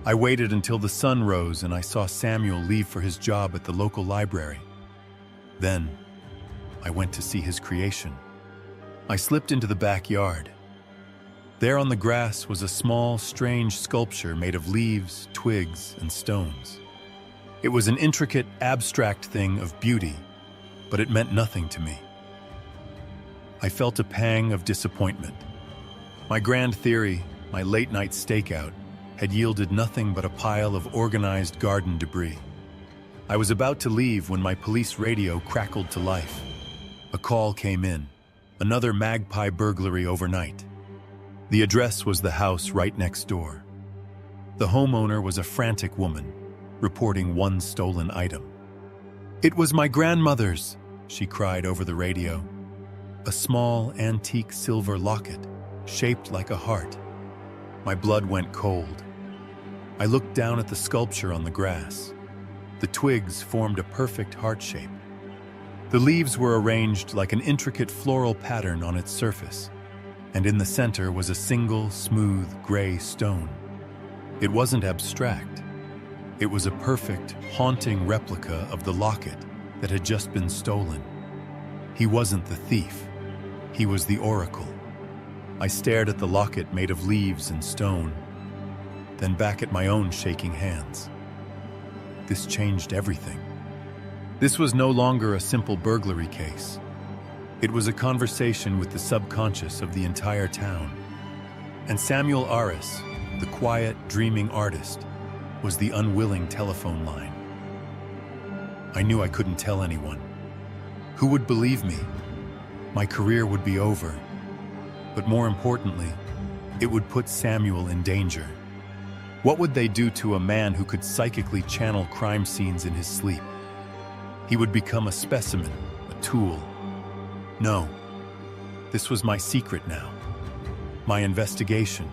I waited until the sun rose and I saw Samuel leave for his job at the local library. Then, I went to see his creation. I slipped into the backyard. There on the grass was a small, strange sculpture made of leaves, twigs, and stones. It was an intricate, abstract thing of beauty, but it meant nothing to me. I felt a pang of disappointment. My grand theory, my late-night stakeout, had yielded nothing but a pile of organized garden debris. I was about to leave when my police radio crackled to life. A call came in, another Magpie burglary overnight. The address was the house right next door. The homeowner was a frantic woman, reporting one stolen item. "It was my grandmother's," she cried over the radio. A small, antique silver locket, shaped like a heart. My blood went cold. I looked down at the sculpture on the grass. The twigs formed a perfect heart shape. The leaves were arranged like an intricate floral pattern on its surface, and in the center was a single, smooth, gray stone. It wasn't abstract. It was a perfect, haunting replica of the locket that had just been stolen. He wasn't the thief. He was the oracle. I stared at the locket made of leaves and stone, then back at my own shaking hands. This changed everything. This was no longer a simple burglary case. It was a conversation with the subconscious of the entire town. And Samuel Aris, the quiet, dreaming artist, was the unwilling telephone line. I knew I couldn't tell anyone. Who would believe me? My career would be over. But more importantly, it would put Samuel in danger. What would they do to a man who could psychically channel crime scenes in his sleep? He would become a specimen, a tool. No, this was my secret now. My investigation.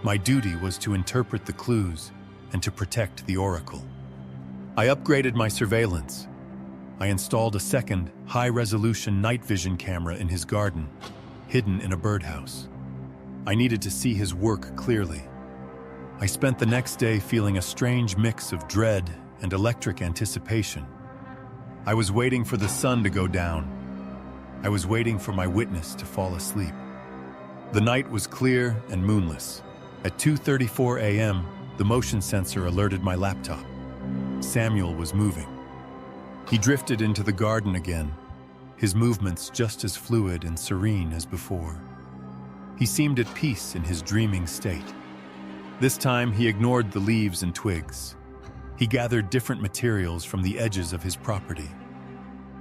My duty was to interpret the clues and to protect the oracle. I upgraded my surveillance. I installed a second, high-resolution night vision camera in his garden, hidden in a birdhouse. I needed to see his work clearly. I spent the next day feeling a strange mix of dread and electric anticipation. I was waiting for the sun to go down. I was waiting for my witness to fall asleep. The night was clear and moonless. At 2:34 a.m., the motion sensor alerted my laptop. Samuel was moving. He drifted into the garden again, his movements just as fluid and serene as before. He seemed at peace in his dreaming state. This time, he ignored the leaves and twigs. He gathered different materials from the edges of his property.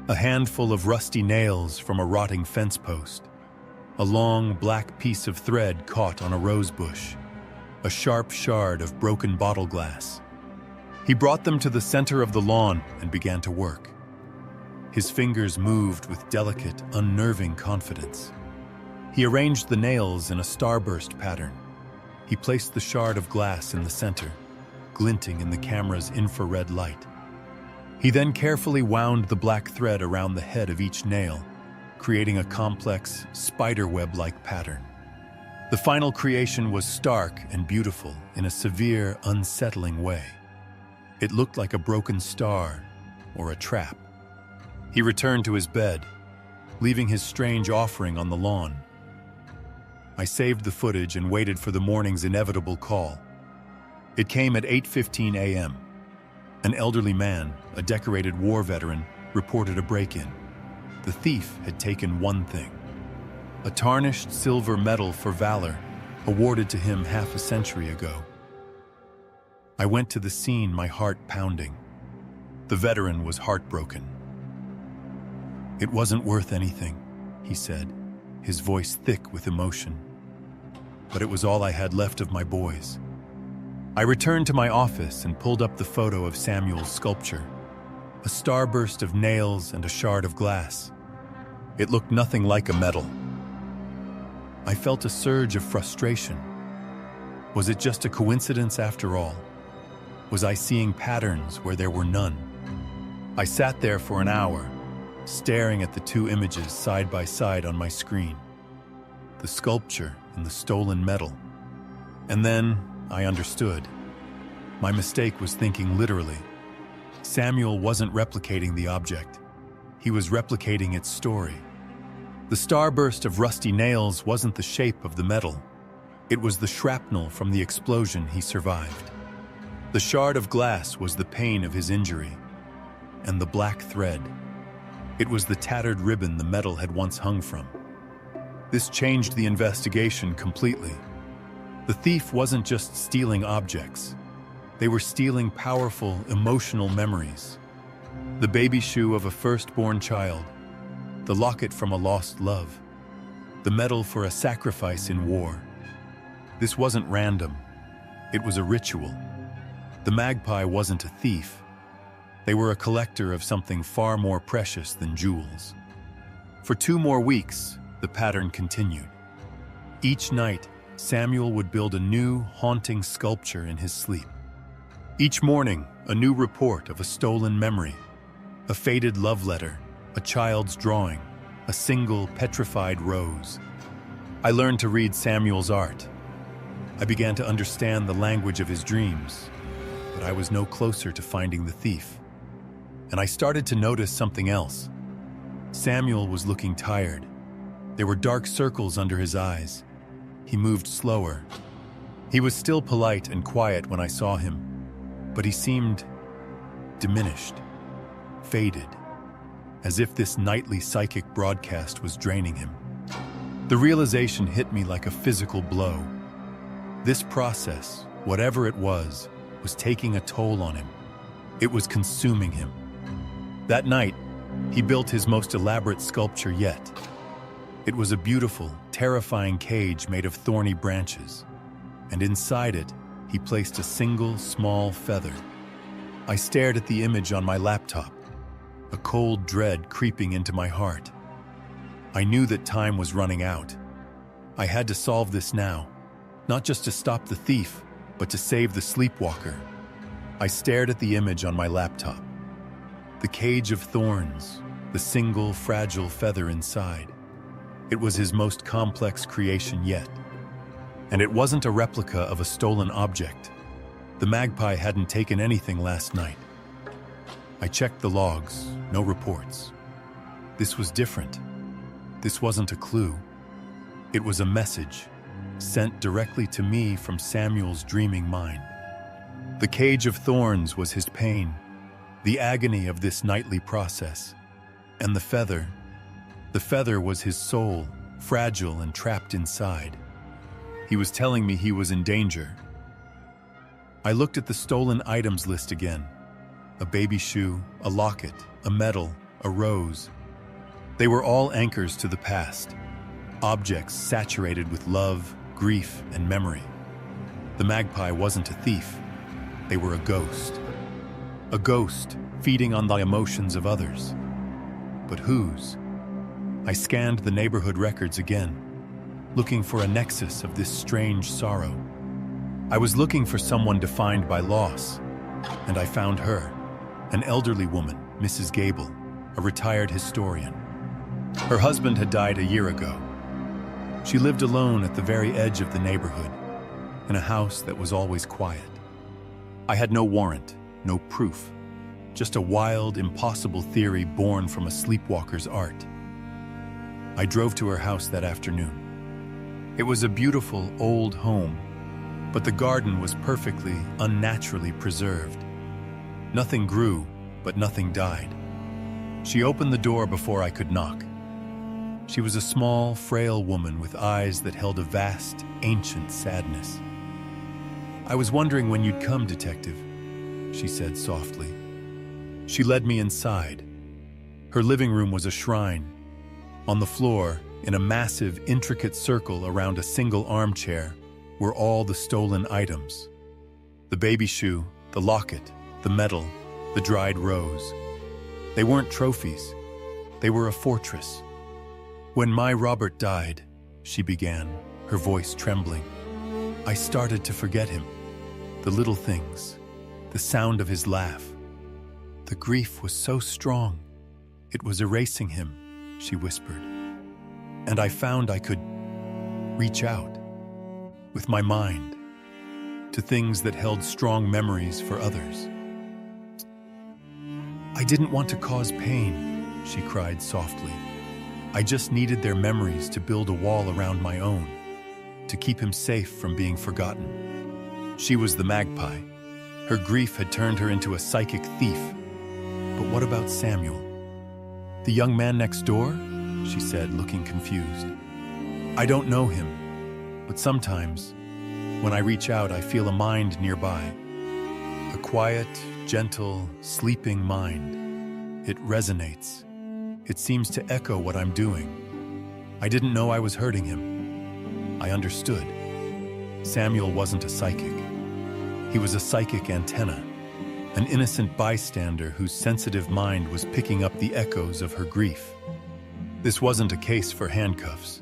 A handful of rusty nails from a rotting fence post, a long black piece of thread caught on a rose bush, a sharp shard of broken bottle glass. He brought them to the center of the lawn and began to work. His fingers moved with delicate, unnerving confidence. He arranged the nails in a starburst pattern. He placed the shard of glass in the center, glinting in the camera's infrared light. He then carefully wound the black thread around the head of each nail, creating a complex, spiderweb-like pattern. The final creation was stark and beautiful in a severe, unsettling way. It looked like a broken star or a trap. He returned to his bed, leaving his strange offering on the lawn. I saved the footage and waited for the morning's inevitable call. It came at 8:15 a.m. An elderly man, a decorated war veteran, reported a break-in. The thief had taken one thing: a tarnished silver medal for valor awarded to him half a century ago. I went to the scene, my heart pounding. The veteran was heartbroken. "It wasn't worth anything," he said, his voice thick with emotion. "But it was all I had left of my boys." I returned to my office and pulled up the photo of Samuel's sculpture, a starburst of nails and a shard of glass. It looked nothing like a medal. I felt a surge of frustration. Was it just a coincidence after all? Was I seeing patterns where there were none? I sat there for an hour, staring at the two images side by side on my screen, the sculpture and the stolen medal. And then I understood. My mistake was thinking literally. Samuel wasn't replicating the object. He was replicating its story. The starburst of rusty nails wasn't the shape of the medal. It was the shrapnel from the explosion he survived. The shard of glass was the pain of his injury. And the black thread, it was the tattered ribbon the medal had once hung from. This changed the investigation completely. The thief wasn't just stealing objects. They were stealing powerful, emotional memories. The baby shoe of a firstborn child, the locket from a lost love, the medal for a sacrifice in war. This wasn't random. It was a ritual. The magpie wasn't a thief. They were a collector of something far more precious than jewels. For 2 more weeks, the pattern continued. Each night, Samuel would build a new, haunting sculpture in his sleep. Each morning, a new report of a stolen memory, a faded love letter, a child's drawing, a single petrified rose. I learned to read Samuel's art. I began to understand the language of his dreams, but I was no closer to finding the thief. And I started to notice something else. Samuel was looking tired. There were dark circles under his eyes. He moved slower. He was still polite and quiet when I saw him, but he seemed diminished, faded, as if this nightly psychic broadcast was draining him. The realization hit me like a physical blow. This process, whatever it was taking a toll on him. It was consuming him. That night, he built his most elaborate sculpture yet. It was a beautiful, terrifying cage made of thorny branches, and inside it, he placed a single small feather. I stared at the image on my laptop, a cold dread creeping into my heart. I knew that time was running out. I had to solve this now, not just to stop the thief, but to save the sleepwalker. I stared at the image on my laptop. The cage of thorns, the single fragile feather inside. It was his most complex creation yet. And it wasn't a replica of a stolen object. The magpie hadn't taken anything last night. I checked the logs, no reports. This was different. This wasn't a clue. It was a message, sent directly to me from Samuel's dreaming mind. The cage of thorns was his pain, the agony of this nightly process. And the feather was his soul, fragile and trapped inside. He was telling me he was in danger. I looked at the stolen items list again. A baby shoe, a locket, a medal, a rose. They were all anchors to the past, objects saturated with love, grief, and memory. The magpie wasn't a thief. They were a ghost. A ghost feeding on the emotions of others. But whose? I scanned the neighborhood records again, looking for a nexus of this strange sorrow. I was looking for someone defined by loss, and I found her, an elderly woman, Mrs. Gable, a retired historian. Her husband had died a year ago. She lived alone at the very edge of the neighborhood, in a house that was always quiet. I had no warrant, no proof, just a wild, impossible theory born from a sleepwalker's art. I drove to her house that afternoon. It was a beautiful, old home, but the garden was perfectly, unnaturally preserved. Nothing grew, but nothing died. She opened the door before I could knock. She was a small, frail woman with eyes that held a vast, ancient sadness. "I was wondering when you'd come, Detective," she said softly. She led me inside. Her living room was a shrine. On the floor, in a massive, intricate circle around a single armchair, were all the stolen items. The baby shoe, the locket, the medal, the dried rose. They weren't trophies. They were a fortress. "When my Robert died," she began, her voice trembling, "I started to forget him. The little things, the sound of his laugh. The grief was so strong. It was erasing him," she whispered. "And I found I could reach out, with my mind, to things that held strong memories for others. I didn't want to cause pain," she cried softly. "I just needed their memories to build a wall around my own, to keep him safe from being forgotten." She was the magpie. Her grief had turned her into a psychic thief. But what about Samuel? "The young man next door?" she said, looking confused. "I don't know him, but sometimes, when I reach out, I feel a mind nearby. A quiet, gentle, sleeping mind. It resonates. It seems to echo what I'm doing. I didn't know I was hurting him. I understood. Samuel wasn't a psychic. He was a psychic antenna, an innocent bystander whose sensitive mind was picking up the echoes of her grief. This wasn't a case for handcuffs.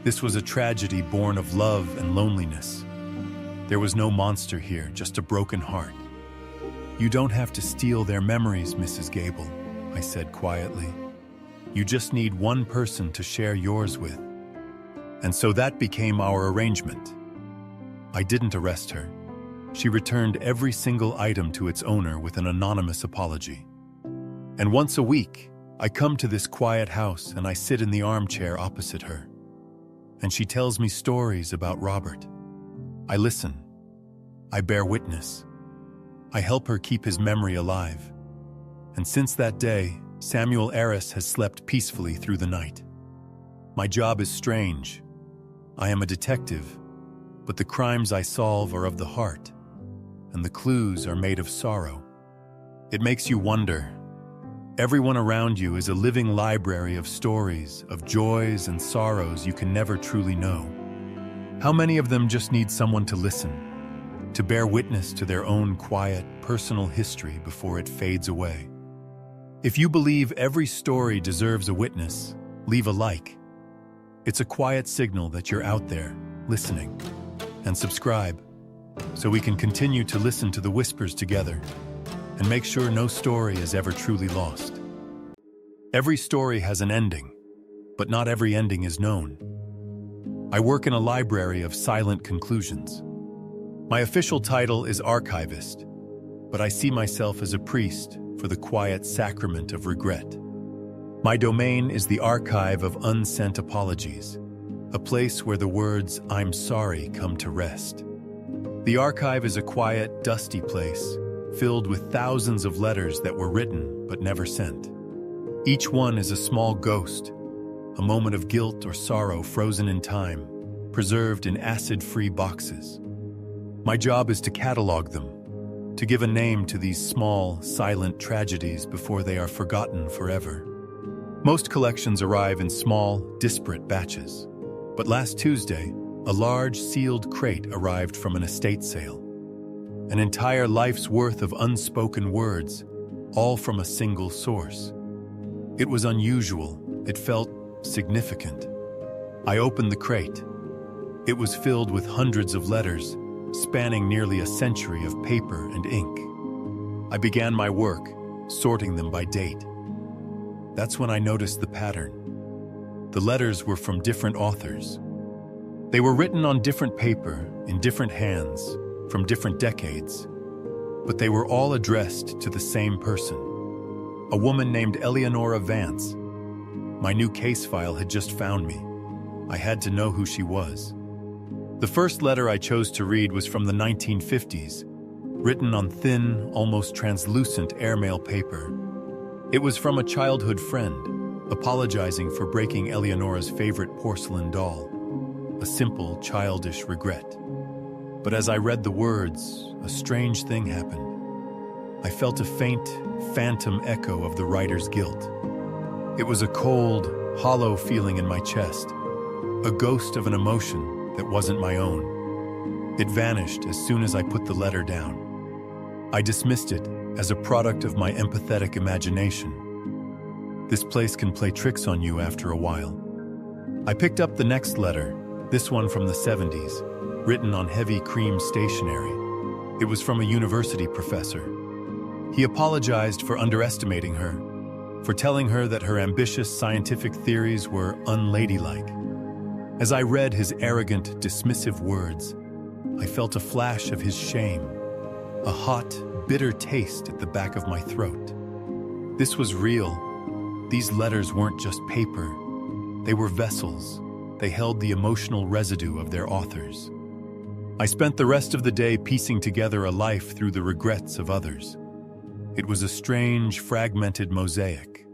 This was a tragedy born of love and loneliness. There was no monster here, just a broken heart. "You don't have to steal their memories, Mrs. Gable," I said quietly. "You just need one person to share yours with." And so that became our arrangement. I didn't arrest her. She returned every single item to its owner with an anonymous apology. And once a week, I come to this quiet house and I sit in the armchair opposite her. And she tells me stories about Robert. I listen. I bear witness. I help her keep his memory alive. And since that day, Samuel Aris has slept peacefully through the night. My job is strange. I am a detective, but the crimes I solve are of the heart, and the clues are made of sorrow. It makes you wonder. Everyone around you is a living library of stories, of joys and sorrows you can never truly know. How many of them just need someone to listen, to bear witness to their own quiet, personal history before it fades away? If you believe every story deserves a witness, leave a like. It's a quiet signal that you're out there, listening. And subscribe, so we can continue to listen to the whispers together and make sure no story is ever truly lost. Every story has an ending, but not every ending is known. I work in a library of silent conclusions. My official title is archivist, but I see myself as a priest for the quiet sacrament of regret. My domain is the archive of unsent apologies, a place where the words "I'm sorry" come to rest. The archive is a quiet, dusty place, filled with thousands of letters that were written but never sent. Each one is a small ghost, a moment of guilt or sorrow frozen in time, preserved in acid-free boxes. My job is to catalog them, to give a name to these small, silent tragedies before they are forgotten forever. Most collections arrive in small, disparate batches. But last Tuesday, a large sealed crate arrived from an estate sale. An entire life's worth of unspoken words, all from a single source. It was unusual. It felt significant. I opened the crate. It was filled with hundreds of letters, spanning nearly a century of paper and ink. I began my work, sorting them by date. That's when I noticed the pattern. The letters were from different authors. They were written on different paper, in different hands, from different decades, but they were all addressed to the same person, a woman named Eleonora Vance. My new case file had just found me. I had to know who she was. The first letter I chose to read was from the 1950s, written on thin, almost translucent airmail paper. It was from a childhood friend, apologizing for breaking Eleonora's favorite porcelain doll, a simple, childish regret. But as I read the words, a strange thing happened. I felt a faint, phantom echo of the writer's guilt. It was a cold, hollow feeling in my chest, a ghost of an emotion that wasn't my own. It vanished as soon as I put the letter down. I dismissed it as a product of my empathetic imagination. This place can play tricks on you after a while. I picked up the next letter, this one from the 70s, written on heavy cream stationery. It was from a university professor. He apologized for underestimating her, for telling her that her ambitious scientific theories were unladylike. As I read his arrogant, dismissive words, I felt a flash of his shame, a hot, bitter taste at the back of my throat. This was real. These letters weren't just paper. They were vessels. They held the emotional residue of their authors. I spent the rest of the day piecing together a life through the regrets of others. It was a strange, fragmented mosaic.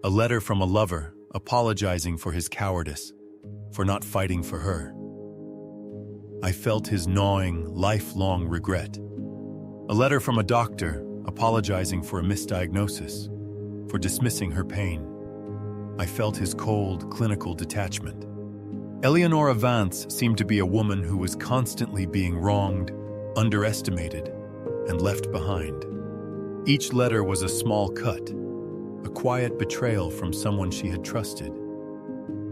A letter from a lover, apologizing for his cowardice, for not fighting for her. I felt his gnawing, lifelong regret. A letter from a doctor, apologizing for a misdiagnosis, for dismissing her pain. I felt his cold, clinical detachment. Eleonora Vance seemed to be a woman who was constantly being wronged, underestimated, and left behind. Each letter was a small cut, a quiet betrayal from someone she had trusted.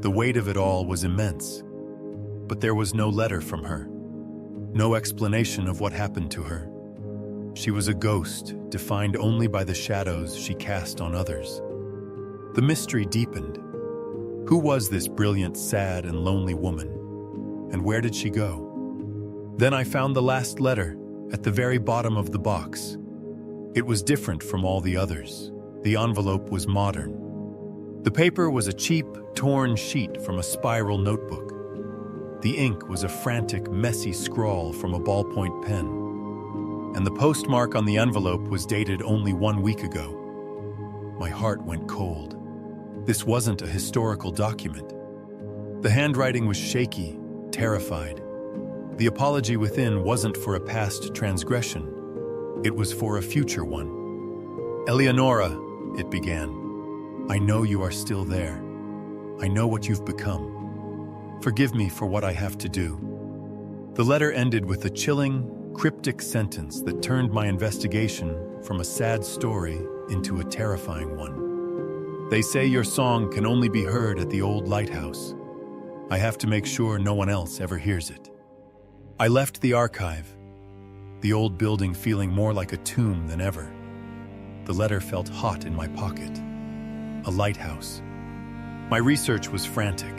The weight of it all was immense, but there was no letter from her, no explanation of what happened to her. She was a ghost, defined only by the shadows she cast on others. The mystery deepened. Who was this brilliant, sad, and lonely woman? And where did she go? Then I found the last letter, at the very bottom of the box. It was different from all the others. The envelope was modern. The paper was a cheap, torn sheet from a spiral notebook. The ink was a frantic, messy scrawl from a ballpoint pen. And the postmark on the envelope was dated only 1 week ago. My heart went cold. This wasn't a historical document. The handwriting was shaky, terrified. The apology within wasn't for a past transgression. It was for a future one. "Eleonora," it began, "I know you are still there. I know what you've become. Forgive me for what I have to do." The letter ended with a chilling, cryptic sentence that turned my investigation from a sad story into a terrifying one. "They say your song can only be heard at the old lighthouse. I have to make sure no one else ever hears it." I left the archive, the old building feeling more like a tomb than ever. The letter felt hot in my pocket. A lighthouse. My research was frantic.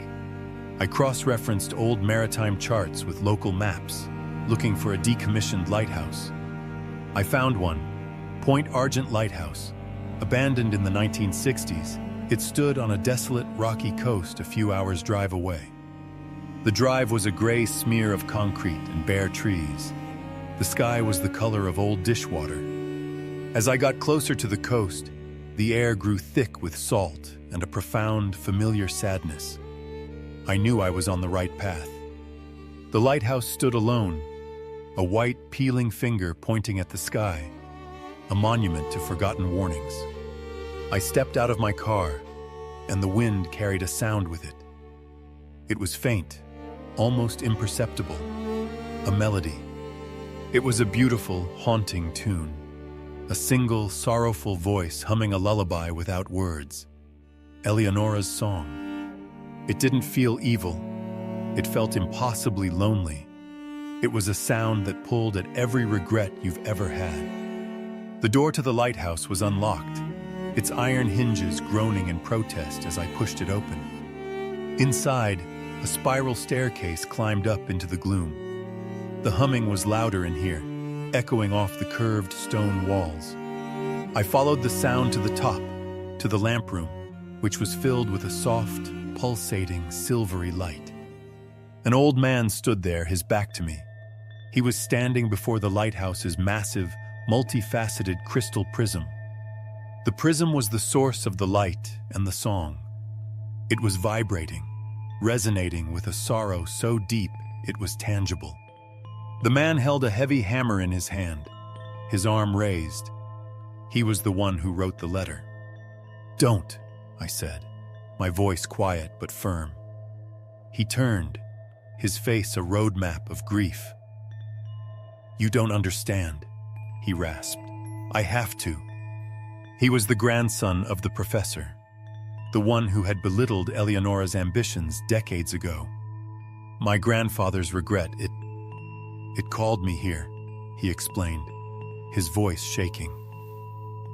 I cross-referenced old maritime charts with local maps, looking for a decommissioned lighthouse. I found one, Point Argent Lighthouse. Abandoned in the 1960s, it stood on a desolate, rocky coast a few hours' drive away. The drive was a gray smear of concrete and bare trees. The sky was the color of old dishwater. As I got closer to the coast, the air grew thick with salt and a profound, familiar sadness. I knew I was on the right path. The lighthouse stood alone, a white, peeling finger pointing at the sky, a monument to forgotten warnings. I stepped out of my car, and the wind carried a sound with it. It was faint, almost imperceptible, a melody. It was a beautiful, haunting tune, a single, sorrowful voice humming a lullaby without words. Eleonora's song. It didn't feel evil. It felt impossibly lonely. It was a sound that pulled at every regret you've ever had. The door to the lighthouse was unlocked, its iron hinges groaning in protest as I pushed it open. Inside, a spiral staircase climbed up into the gloom. The humming was louder in here, echoing off the curved stone walls. I followed the sound to the top, to the lamp room, which was filled with a soft, pulsating, silvery light. An old man stood there, his back to me. He was standing before the lighthouse's massive, multifaceted crystal prism. The prism was the source of the light and the song. It was vibrating, resonating with a sorrow so deep it was tangible. The man held a heavy hammer in his hand, his arm raised. He was the one who wrote the letter. "Don't," I said, my voice quiet but firm. He turned, his face a roadmap of grief. "You don't understand," he rasped. "I have to." He was the grandson of the professor, the one who had belittled Eleonora's ambitions decades ago. My grandfather's regret, it called me here, he explained, his voice shaking.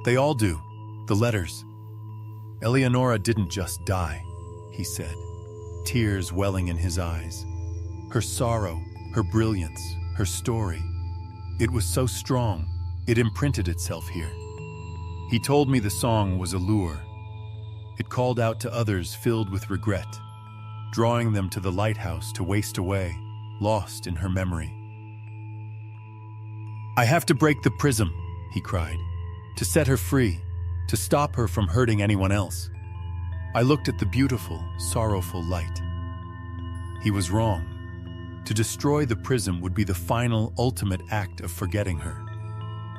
"They all do, the letters. Eleonora didn't just die," he said, tears welling in his eyes. Her sorrow, her brilliance, her story. It was so strong, it imprinted itself here. He told me the song was a lure. It called out to others filled with regret, drawing them to the lighthouse to waste away, lost in her memory. "I have to break the prism," he cried, "to set her free, to stop her from hurting anyone else." I looked at the beautiful, sorrowful light. He was wrong. To destroy the prism would be the final, ultimate act of forgetting her.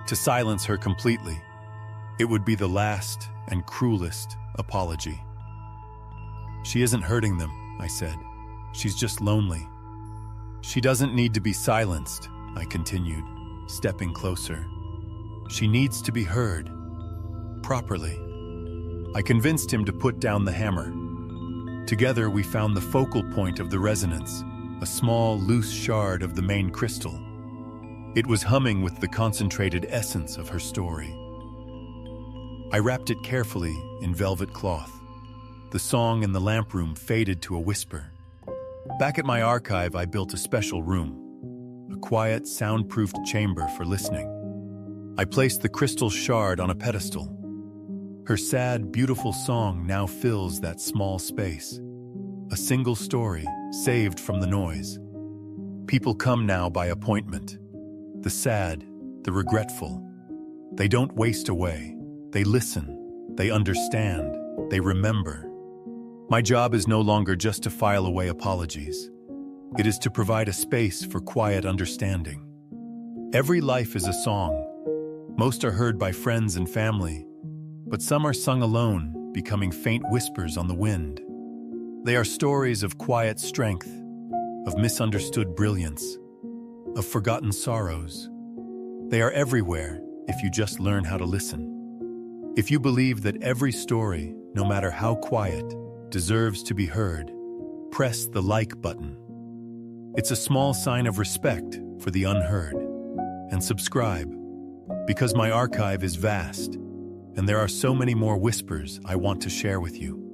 To silence her completely, it would be the last and cruelest apology. "She isn't hurting them," I said. "She's just lonely." "She doesn't need to be silenced," I continued. stepping closer. She needs to be heard. Properly. I convinced him to put down the hammer. Together we found the focal point of the resonance, a small, loose shard of the main crystal. It was humming with the concentrated essence of her story. I wrapped it carefully in velvet cloth. The song in the lamp room faded to a whisper. Back at my archive, I built a special room, a quiet, soundproofed chamber for listening. I placed the crystal shard on a pedestal. Her sad, beautiful song now fills that small space. A single story, saved from the noise. People come now by appointment. The sad, the regretful. They don't waste away. They listen. They understand. They remember. My job is no longer just to file away apologies. It is to provide a space for quiet understanding. Every life is a song. Most are heard by friends and family, but some are sung alone, becoming faint whispers on the wind. They are stories of quiet strength, of misunderstood brilliance, of forgotten sorrows. They are everywhere if you just learn how to listen. If you believe that every story, no matter how quiet, deserves to be heard, press the like button. It's a small sign of respect for the unheard. And subscribe, because my archive is vast, and there are so many more whispers I want to share with you.